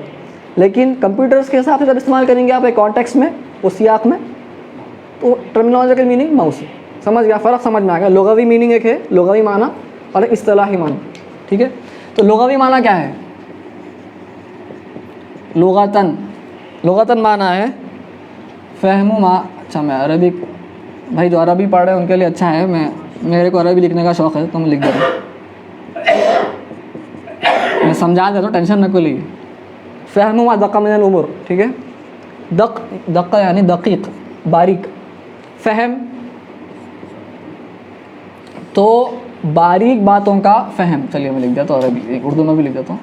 A: لیکن کمپیوٹرز کے حساب سے جب استعمال کریں گے آپ ایک کانٹیکسٹ میں, اس سیاق میں, تو ٹرمینالوجیکل میننگ ماؤس ہے. سمجھ گیا, فرق سمجھ میں آ گیا. لغوی میننگ ایک ہے, لغوی معنی, اور ایک اصطلاحی معنی. ٹھیک ہے, تو لغوی معنی کیا ہے, لغتاً معنی ہے فہم ما. اچھا میں عربی, بھائی جو عربی پڑھ رہے ہیں ان کے لیے اچھا ہے, میرے کو عربی لکھنے کا شوق ہے تو میں لکھ دے رہا ہوں, میں سمجھا دیتا ہوں, ٹینشن نہ کو لیجیے. فہم ما دق من الامور, ٹھیک ہے, دق یعنی دقیق, باریک. فہم تو باریک باتوں کا فہم. چلیے میں لکھ دیتا ہوں عربی, ایک اردو میں بھی لکھ دیتا ہوں.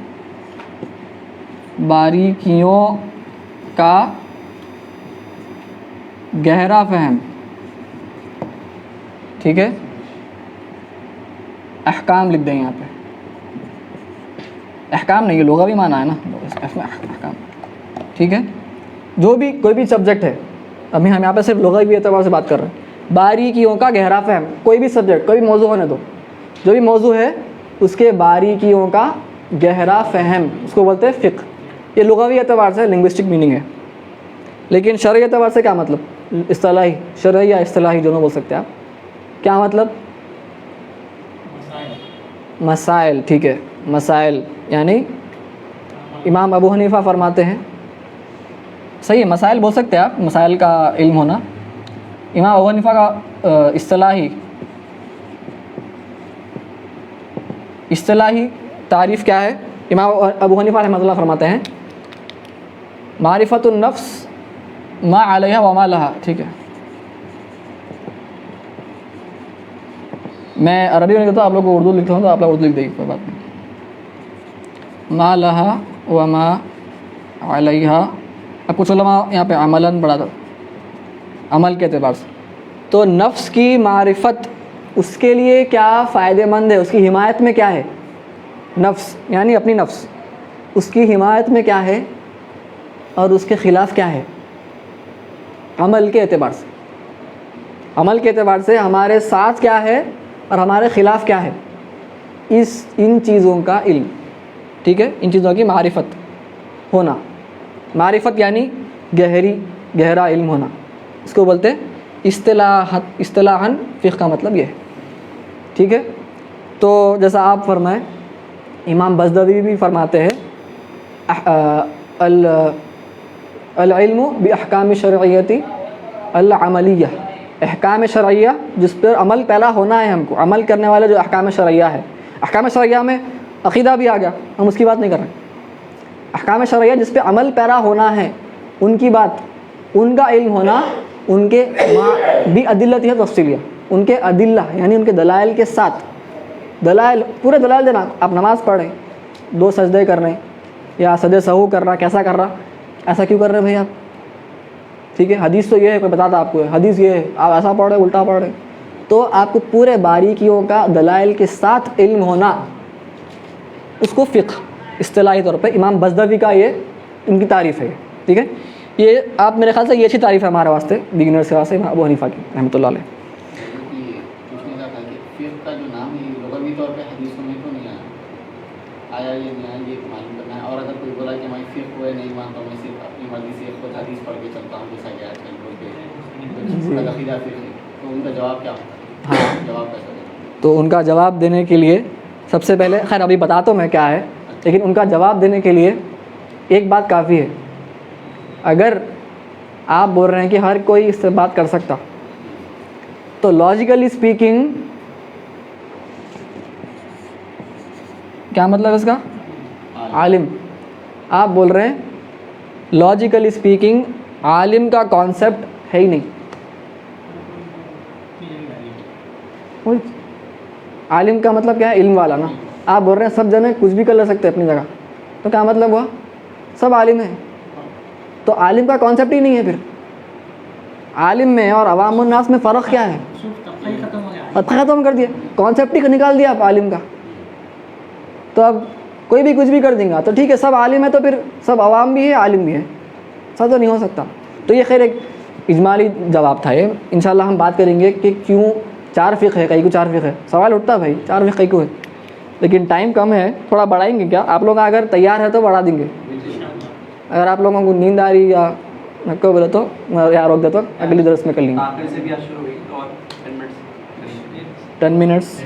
A: باریکیوں کا گہرا فہم. ٹھیک ہے, احکام لکھ دیں یہاں پہ. احکام نہیں, یہ لغوی معنی ہے نا, احکام. ٹھیک ہے, جو بھی کوئی بھی سبجیکٹ ہے, ابھی ہم یہاں پہ صرف لغوی اعتبار سے بات کر رہے ہیں. باریکیوں کا گہرا فہم, کوئی بھی سبجیکٹ, کوئی بھی موضوع ہونے دو, جو بھی موضوع ہے اس کے باریکیوں کا گہرا فہم, اس کو بولتے ہیں فقہ. یہ لغوی اعتبار سے لنگوسٹک میننگ ہے. لیکن شرعی اعتبار سے کیا مطلب, اصطلاحی, شرعی یا اصطلاحی دونوں بول سکتے ہیں آپ. کیا مطلب, مسائل. ٹھیک ہے, مسائل یعنی امام ابو حنیفہ فرماتے ہیں صحیح ہے, مسائل بول سکتے ہیں آپ, مسائل کا علم ہونا. امام ابو حنیفہ کا اصطلاحی تعریف کیا ہے؟ امام ابو حنیفہ رحمۃ اللہ فرماتے ہیں معرفت النفس ما علیہ وما لہا. ٹھیک ہے, میں عربی میں لکھتا ہوں, آپ لوگ کو اردو لکھتا ہوں تو آپ لوگ اردو لکھ دیں گے, کوئی بات نہیں. ما لہا وما علیہ. اب کچھ علماء یہاں پہ عملاً پڑھا تھا, عمل کے اعتبار سے. تو نفس کی معرفت اس کے لیے کیا فائدہ مند ہے, اس کی حمایت میں کیا ہے؟ نفس یعنی اپنی نفس, اس کی حمایت میں کیا ہے اور اس کے خلاف کیا ہے؟ عمل کے اعتبار سے. عمل کے اعتبار سے ہمارے ساتھ کیا ہے اور ہمارے خلاف کیا ہے, ان چیزوں کا علم. ٹھیک ہے, ان چیزوں کی معرفت ہونا. معرفت یعنی گہرا علم ہونا, اس کو بولتے اصطلاحاً فقہ کا مطلب یہ ہے. ٹھیک ہے, تو جیسا آپ فرمائیں, امام بزدوی بھی فرماتے ہیں العلم باحکام شرعیتی العملیہ. احکام شرعیہ جس پر عمل پیرا ہونا ہے, ہم کو عمل کرنے والے جو احکام شرعیہ ہے. احکام شرعیہ میں عقیدہ بھی آ گیا, ہم اس کی بات نہیں کر رہے. احکام شرعیہ جس پہ عمل پیرا ہونا ہے, ان کی بات, ان کا علم ہونا, ان کے بھی ادلت ہے تفصیلیہ, ان کے ادلہ یعنی ان کے دلائل کے ساتھ. دلائل پورے دلائل دینا. آپ نماز پڑھ رہے ہیں, 2 سجدے کر رہے ہیں, یا سجدے سہو کر رہا, کیسا کر رہا, ایسا کیوں کر رہے ہیں بھائی آپ؟ ٹھیک ہے, حدیث تو یہ ہے, کوئی بتاتا آپ کو حدیث یہ ہے, آپ ایسا پڑھ رہے الٹا پڑھ رہے. تو آپ کو پورے باریکیوں کا دلائل کے ساتھ علم ہونا, اس کو فقہ اصطلاحی طور پہ امام بزدوی کا یہ ان کی تعریف ہے. ٹھیک ہے, یہ آپ میرے خیال سے یہ اچھی تعریف ہے ہمارے واسطے بگنرس کے واسطے امام ابو حنیفہ کی رحمۃ اللہ علیہ.
B: کا جو نام ہے لغوی طور پہ حدیثوں میں تو نہیں آیا یہ نہیں آیا, یہ معلوم کرنا ہے. اور اگر کوئی بولا کہ میں فقہ ہوئے نہیں مانتا ہوں, میں صرف اپنی مرضی سے خود حدیث پڑھ کے چلتا ہوں, جیسا کہ آج کل بولتے ہیں عقیدہ فقہ ہے, تو ان کا جواب کیا ہوتا ہے؟
A: ہاں,
B: جواب کیسا دیں؟
A: تو ان کا جواب دینے کے لیے سب سے پہلے, خیر ابھی بتاتا ہوں میں کیا ہے, لیکن ان کا جواب دینے کے لیے ایک بات کافی ہے. اگر آپ بول رہے ہیں کہ ہر کوئی اس سے بات کر سکتا, تو لاجیکلی اسپیکنگ کیا مطلب اس کا؟ عالم. آپ بول رہے ہیں لاجیکلی اسپیکنگ عالم کا کانسیپٹ ہے ہی نہیں. عالم کا مطلب کیا ہے؟ علم والا نا. آپ بول رہے ہیں سب جنے کچھ بھی کر لے سکتے اپنی جگہ, تو کیا مطلب ہوا؟ سب عالم ہیں. تو عالم کا کانسیپٹ ہی نہیں ہے. پھر عالم میں اور عوام الناس میں فرق کیا ہے؟ ختم کر دیا, کانسیپٹ ہی نکال دیا آپ عالم کا. تو اب کوئی بھی کچھ بھی کر دیں گا تو ٹھیک ہے, سب عالم ہے تو پھر سب عوام بھی ہے عالم بھی ہے, سب تو نہیں ہو سکتا. تو یہ خیر ایک اجمالی جواب تھا. یہ انشاءاللہ ہم بات کریں گے کہ کیوں 4 فقہ ہے, کئی کو 4 فقہ ہے. سوال اٹھتا ہے بھائی 4 فقہ کئی کو ہے, لیکن ٹائم کم ہے, تھوڑا بڑھائیں گے کیا؟ آپ لوگ اگر تیار ہے تو بڑھا دیں گے. اگر آپ لوگوں کو نیند آ رہی یا نکو بولے تو یار روک دیتا, اگلی درس میں کر لیں گے. 10 منٹس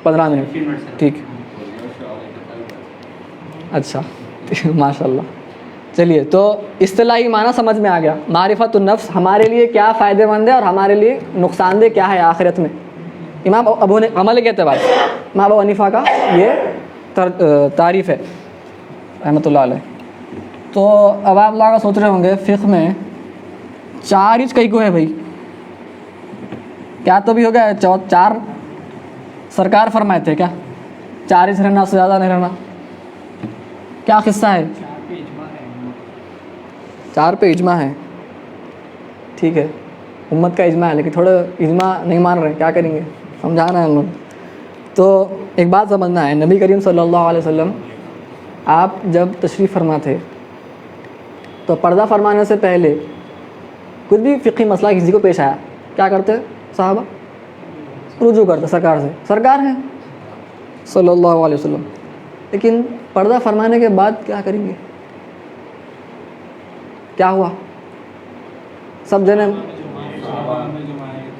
A: 15 منٹ ٹھیک. اچھا ماشاء اللہ. چلیے, تو اصطلاحی معنی سمجھ میں آ گیا. معرفت النفس ہمارے لیے کیا فائدہ مند ہے اور ہمارے لیے نقصان دہ کیا ہے آخرت میں. امام ابو عمل کے اعتبار سے امام ابو حنیفہ کا یہ تعریف ہے رحمۃ اللہ علیہ. تو اب آپ لوگ سوچ رہے ہوں گے فقہ میں 4 ہی کئی کو ہے بھائی, کیا تو بھی ہو گیا 4 سرکار فرمائے تھے, کیا 4 ہی رہنا, سے زیادہ نہیں رہنا؟ کیا قصہ ہے؟ 4 پہ اجماع ہے. ٹھیک ہے, امت کا اجماع ہے, لیکن تھوڑا اجماع نہیں مان رہے, کیا کریں گے, سمجھا رہے ہیں ہم لوگ. تو ایک بات سمجھنا ہے, نبی کریم صلی اللہ علیہ وسلم آپ جب تشریف فرما تھے تو پردہ فرمانے سے پہلے کچھ بھی فقہی مسئلہ کسی کو پیش آیا, کیا کرتے صحابہ؟ رجوع کرتے سرکار سے. سرکار ہیں صلی اللہ علیہ وسلم, لیکن پردہ فرمانے کے بعد کیا کریں گے؟ کیا ہوا؟ سب جنے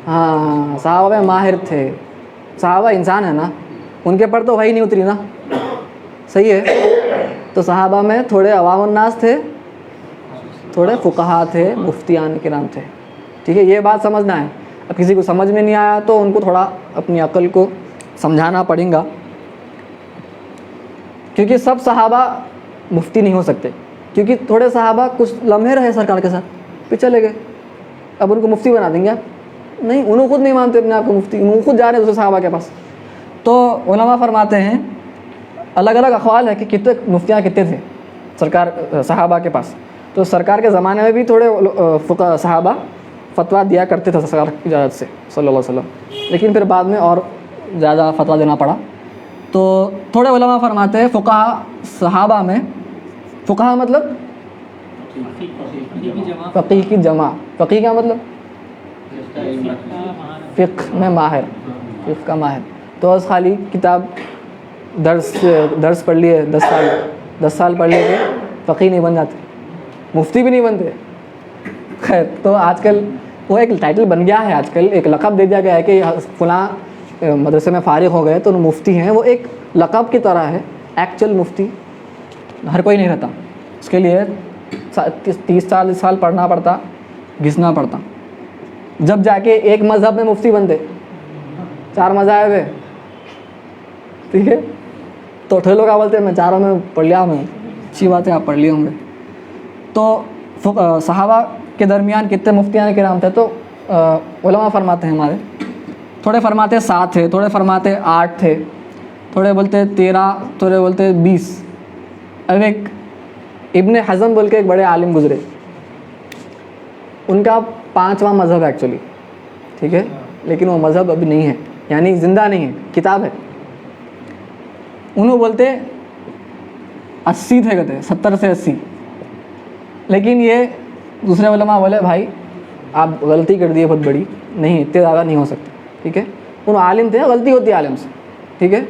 A: ہاں صحابہ میں ماہر تھے. صحابہ انسان ہے نا, ان کے پر تو وہی نہیں اتری نا, صحیح ہے. تو صحابہ میں تھوڑے عوام الناس تھے تھوڑے فقہا تھے, مفتیان کرام تھے. ٹھیک ہے, یہ بات سمجھنا ہے. اب کسی کو سمجھ میں نہیں آیا تو ان کو تھوڑا اپنی عقل کو سمجھانا پڑے گا, کیونکہ سب صحابہ مفتی نہیں ہو سکتے, کیونکہ تھوڑے صحابہ کچھ لمحے رہے سرکار کے ساتھ پھر چلے گئے. اب ان کو مفتی بنا دیں گے آپ؟ نہیں, انہوں خود نہیں مانتے اپنے آپ کو مفتی, انہوں خود جا رہے ہیں دوسرے صحابہ کے پاس. تو علماء فرماتے ہیں الگ الگ اقوال ہے کہ کتنے مفتیاں کتنے تھے سرکار صحابہ کے پاس. تو سرکار کے زمانے میں بھی تھوڑے صحابہ فتویٰ دیا کرتے تھے سرکار کی اجازت سے صلی اللہ علیہ وسلم, لیکن پھر بعد میں اور زیادہ فتویٰ دینا پڑا. تو تھوڑے علماء فرماتے ہیں فقہا صحابہ میں, فقہا مطلب فقیہ کی جمع, فقیہ کا مطلب فقہ میں ماہر, فقہ کا ماہر. تو بس خالی کتاب درس پڑھ لیے 10 سال پڑھ لیے کہ فقیہ نہیں بن جاتے, مفتی بھی نہیں بنتے. خیر, تو آج کل وہ ایک ٹائٹل بن گیا ہے, آج کل ایک لقب دے دیا گیا ہے کہ فلاں مدرسے میں فارغ ہو گئے تو مفتی ہیں. وہ ایک لقب کی طرح ہے, ایکچوئل مفتی ہر کوئی نہیں رہتا. اس کے لیے 30-40 سال پڑھنا پڑتا, گھسنا پڑتا, جب جا کے ایک مذہب میں مفتی بنتے. 4 مذاہب ہے, ٹھیک ہے, تو تھوڑے لوگ بولتے ہیں میں چاروں میں پڑھ لیا, میں اچھی بات ہے آپ پڑھ لیے ہوں گے. تو صحابہ کے درمیان کتنے مفتیان کرام تھے؟ تو علماء فرماتے ہیں ہمارے, تھوڑے فرماتے 7 تھے, تھوڑے فرماتے 8 تھے, تھوڑے بولتے 13, تھوڑے بولتے 20. اب ایک ابن حزم بول کے ایک بڑے عالم گزرے, ان کا 5واں مذہب ہے ایکچولی, ٹھیک ہے, لیکن وہ مذہب ابھی نہیں ہے, یعنی زندہ نہیں ہے, کتاب ہے. انہوں بولتے 80 تھے, کہتے 70 سے 80. لیکن یہ دوسرے علماء بولے بھائی آپ غلطی کر دیے بہت بڑی, نہیں اتنے زیادہ نہیں ہو سکتے. ٹھیک ہے, انہوں عالم تھے, غلطی ہوتی ہے عالم سے, ٹھیک ہے,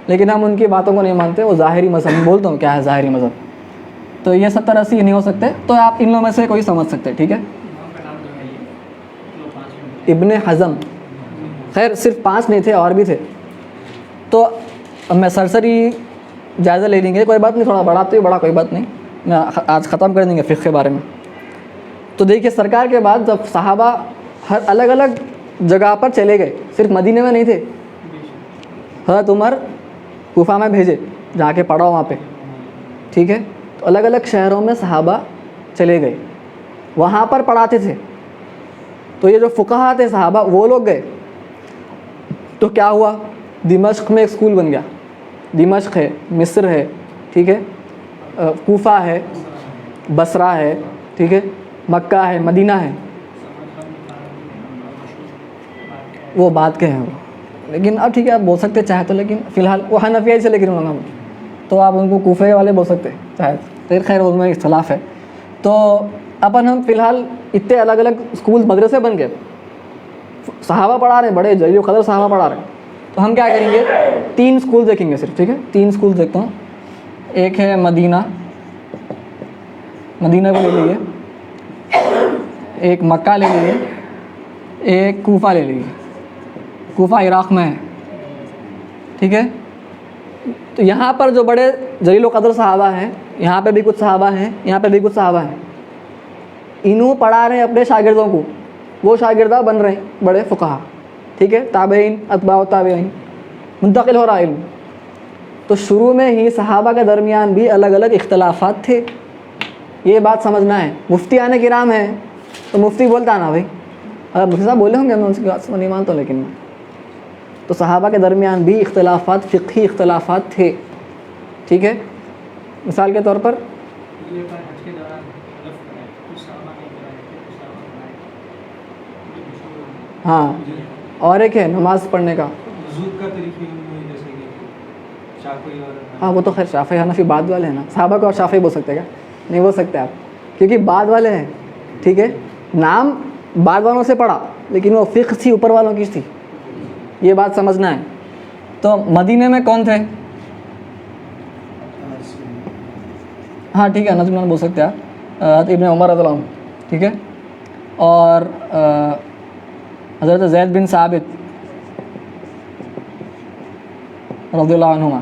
A: لیکن ہم ان کی باتوں کو نہیں مانتے. وہ ظاہری مذہب, میں بولتا ہوں کیا ہے ظاہری مذہب, تو یہ 70-80 نہیں ہو سکتے. تو آپ ان لوگوں میں سے کوئی سمجھ سکتے, ٹھیک ہے. ابن حزم, خیر صرف 5 نہیں تھے, اور بھی تھے. تو اب میں سرسری جائزہ لے لیں گے, کوئی بات نہیں, تھوڑا بڑھاتے بڑا کوئی بات نہیں, میں آج ختم کر دیں گے فقہ کے بارے میں. تو دیکھیے سرکار کے بعد جب صحابہ ہر الگ الگ جگہ پر چلے گئے, صرف مدینے میں نہیں تھے. حضرت عمر کوفہ میں بھیجے, جا کے پڑھو وہاں پہ, ٹھیک ہے. تو الگ الگ شہروں میں صحابہ چلے گئے, وہاں پر پڑھاتے تھے. تو یہ جو فقہا تھے صحابہ, وہ لوگ گئے تو کیا ہوا, دمشق میں ایک اسکول بن گیا. دمشق ہے, مصر ہے, ٹھیک ہے, کوفہ ہے, بصرہ ہے, ٹھیک ہے, مکہ ہے, مدینہ ہے. وہ بات کے ہیں وہ, لیکن اب ٹھیک ہے آپ بول سکتے چاہے تو, لیکن فی الحال وہ حنفیہ سے, لیکن انہوں نے تو آپ ان کو کوفے والے بول سکتے چاہے تو, خیر ان میں اختلاف ہے. تو اپن ہم فی الحال اتنے الگ الگ اسکول مدرسے بن گئے, صحابہ پڑھا رہے ہیں, بڑے جلیل القدر صحابہ پڑھا رہے ہیں. تو ہم کیا کریں گے, 3 اسکول دیکھیں گے صرف, ٹھیک ہے, 3 اسکول دیکھتا ہوں. ایک ہے مدینہ, مدینہ کو لے لیجیے, ایک مکہ لے لیجیے, ایک کوفہ لے لیجیے. کوفہ عراق میں ہے, ٹھیک ہے. تو یہاں پر جو بڑے جلیل و قدر صحابہ ہیں, یہاں پہ بھی کچھ صحابہ ہیں, یہاں پہ بھی کچھ صحابہ ہیں, انہوں پڑھا رہے ہیں اپنے شاگردوں کو, وہ شاگردہ بن رہے ہیں بڑے فقہا, ٹھیک ہے, تابعین, اتباع تابعین, منتقل ہو رہا علم. تو شروع میں ہی صحابہ کے درمیان بھی الگ الگ اختلافات تھے, یہ بات سمجھنا ہے. مفتیان کرام ہیں تو مفتی بولتا نا بھائی, مفتی صاحب بولے ہوں گے, میں ان کی بات سے نہیں مانتا ہوں, لیکن تو صحابہ کے درمیان بھی اختلافات, فقہی اختلافات تھے, ٹھیک ہے. مثال کے طور پر ہاں, اور ایک ہے نماز پڑھنے کا, ہاں وہ تو خیر شافعی حنفی بعد والے ہیں نا, صحابہ کو اور شافعی بول سکتے کیا؟ نہیں بول سکتے آپ, کیونکہ بعد والے ہیں, ٹھیک ہے. نام بعد والوں سے پڑھا, لیکن وہ فقہ تھی اوپر والوں کی تھی, یہ بات سمجھنا ہے. تو مدینے میں کون تھے؟ ہاں ٹھیک ہے, نجم بول سکتے آپ, ابن عمر رضی اللہ عنہ, ٹھیک ہے, اور حضرت زید بن ثابت رضی اللہ عنہما,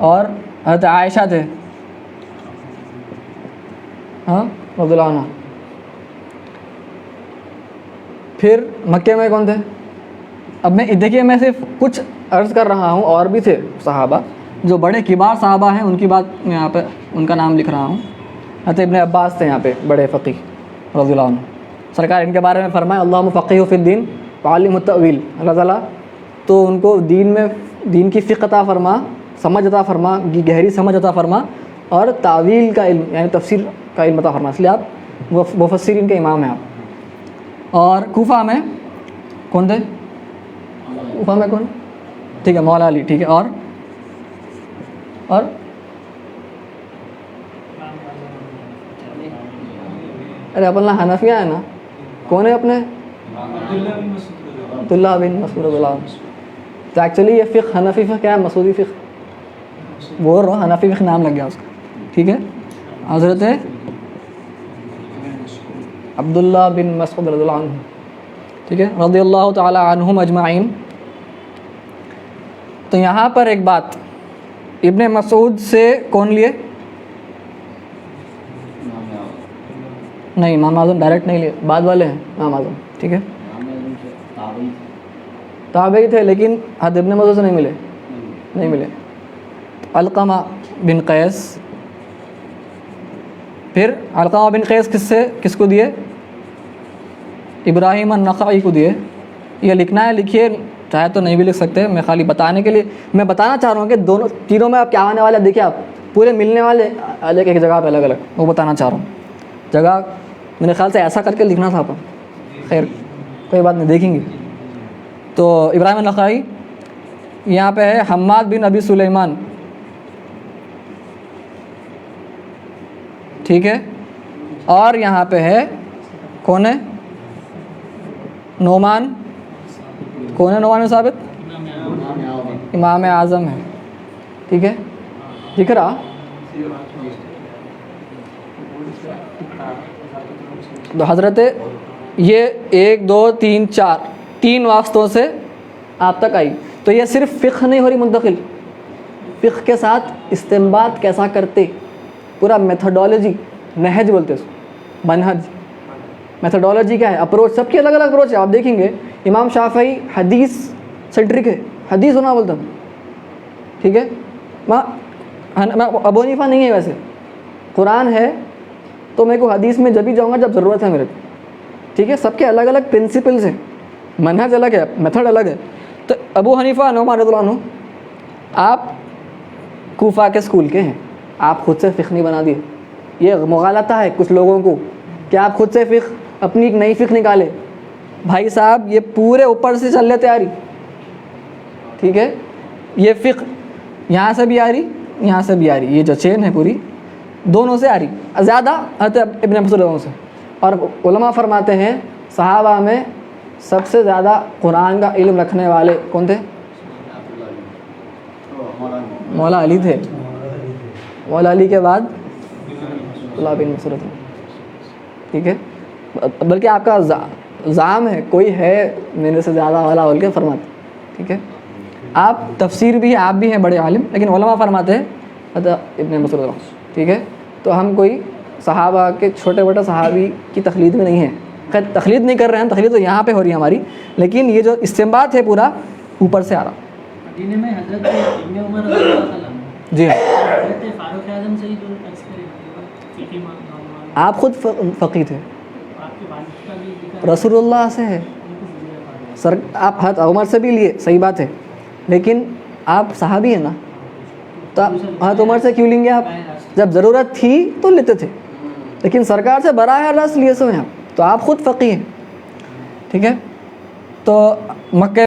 A: اور حضرت عائشہ تھے, ہاں رضی اللہ عنہ. پھر مکے میں کون تھے؟ اب میں دیکھیے میں صرف کچھ عرض کر رہا ہوں، اور بھی تھے صحابہ جو بڑے کبار صحابہ ہیں، ان کی بات میں یہاں پہ ان کا نام لکھ رہا ہوں. حضرت ابن عباس تھے یہاں پہ بڑے فقیہ رضی اللہ عنہ. سرکار ان کے بارے میں فرمائے اللہم فقیہ فی الدین وعلمہ التأویل. اللہ تعالیٰ تو ان کو دین کی فقہ عطا فرما، سمجھ عطا فرما، گہری سمجھ عطا فرما، اور تعویل کا علم یعنی تفسیر کا علم عطا فرما. اس لیے آپ مفسرین کے امام ہیں آپ. اور کوفہ میں کون تھے؟ کوفہ میں کون؟ ٹھیک ہے مولا علی. ٹھیک ہے. اور ارے اپنا حنفیہ ہے نا، کون ہے اپنے؟ عبداللہ بن مسعود رضی اللہ عنہ. تو ایکچولی یہ فقہ حنفی فقہ کیا ہے؟ مسعودی فقہ بول رہا ہوں، حنفی فقہ نام لگ گیا اس کا. ٹھیک ہے. حضرت عبداللہ بن مسعود رضی اللہ عنہ. ٹھیک ہے. رضی اللہ تعالی عنہم اجمعین. تو یہاں پر ایک بات، ابن مسعود سے کون لیے؟ نہیں، امام اعظم ڈائریکٹ نہیں لیے، بعد والے ہیں امام اعظم. ٹھیک ہے. تابعی تھے لیکن حضرت ابن مسعود سے نہیں ملے. علقمہ بن قیس. پھر علقمہ بن قیس کس کو دیے؟ ابراہیم النخعی کو دیے. یہ لکھنا ہے لکھیے، چاہے تو نہیں بھی لکھ سکتے، میں خالی بتانے کے لیے میں بتانا چاہ رہا ہوں کہ تینوں میں آپ کیا آنے والے دیکھیں، آپ پورے ملنے والے الگ ایک جگہ پہ الگ الگ، وہ بتانا چاہ رہا ہوں. جگہ میرے خیال سے ایسا کر کے لکھنا تھا. خیر کوئی بات نہیں، دیکھیں گے. تو ابراہیم النخعی یہاں پہ ہے. حماد بن ابی سلیمان. ٹھیک ہے. اور یہاں پہ ہے کون ہے؟ نعمان. کون ہے نعمان ثابت؟ امام اعظم ہے. ٹھیک ہے. دکھ رہا؟ تو حضرت یہ 1 2 3 4 3 واسطوں سے آپ تک آئی. تو یہ صرف فقہ نہیں ہو رہی منتقل، فقہ کے ساتھ استنباط کیسا کرتے، پورا میتھڈالوجی، نہج بولتے اس کو، منہج. میتھڈالوجی کیا ہے؟ اپروچ. سب کی الگ الگ اپروچ ہے. آپ دیکھیں گے امام شافعی حدیث سینٹرک ہے، حدیث ہونا بولتا ہوں. ٹھیک ہے. ابو حنیفہ نہیں ہے، ویسے قرآن ہے تو میرے کو حدیث میں جب ہی جاؤں گا جب ضرورت ہے میرے کو. ٹھیک ہے. سب کے الگ الگ پرنسپلز ہیں، منہج الگ ہے، میتھڈ الگ ہے. تو ابو حنیفہ نعمان رضی اللہ عنہ آپ کوفہ کے اسکول کے ہیں، آپ خود سے فقہ نہیں بنا دیے. یہ مغالطہ ہے کچھ لوگوں کو کہ آپ خود سے فقہ اپنی ایک نئی فقہ نکالے. بھائی صاحب یہ پورے اوپر سے چل رہے تیاری. ٹھیک ہے. یہ فقہ یہاں سے بھی آ رہی، یہاں سے بھی آ رہی، یہ جو چین ہے پوری دونوں سے آ رہی. زیادہ حضرت ابن مسعود سے. اور علماء فرماتے ہیں صحابہ میں سب سے زیادہ قرآن کا علم رکھنے والے کون تھے؟ مولا علی تھے. مولا علی کے بعد عبداللہ بن مسعود. ٹھیک ہے. بلکہ آپ کا زعم ہے کوئی ہے میرے سے زیادہ والا بول کے فرماتے. ٹھیک ہے. آپ تفسیر بھی آپ بھی ہیں بڑے عالم، لیکن علماء فرماتے ہیں حضرت ابن مسعود. ٹھیک ہے. تو ہم کوئی صحابہ کے چھوٹے بڑے صحابی کی تقلید میں نہیں ہیں. خیر تقلید نہیں کر رہے ہیں، تقلید تو یہاں پہ ہو رہی ہے ہماری، لیکن یہ جو استنباط ہے پورا اوپر سے آ رہا.
C: مدینے میں حضرت ابن عمر رضی اللہ عنہ،
A: جی
C: حضرت فاروق اعظم سے ہی جو فقی
A: آپ خود فقیہ تھے.
C: آپ کے والد کا بھی ذکر
A: رسول اللہ سے ہے سر. آپ حضرت عمر سے بھی لیے، صحیح بات ہے، لیکن آپ صحابی ہیں نا، تو حضرت عمر سے کیوں لیں گے؟ آپ جب ضرورت تھی تو لیتے تھے، لیکن سرکار سے براہ راست لیے سو ہیں آپ، تو آپ خود فقیہ ہیں. ٹھیک ہے. تو مکہ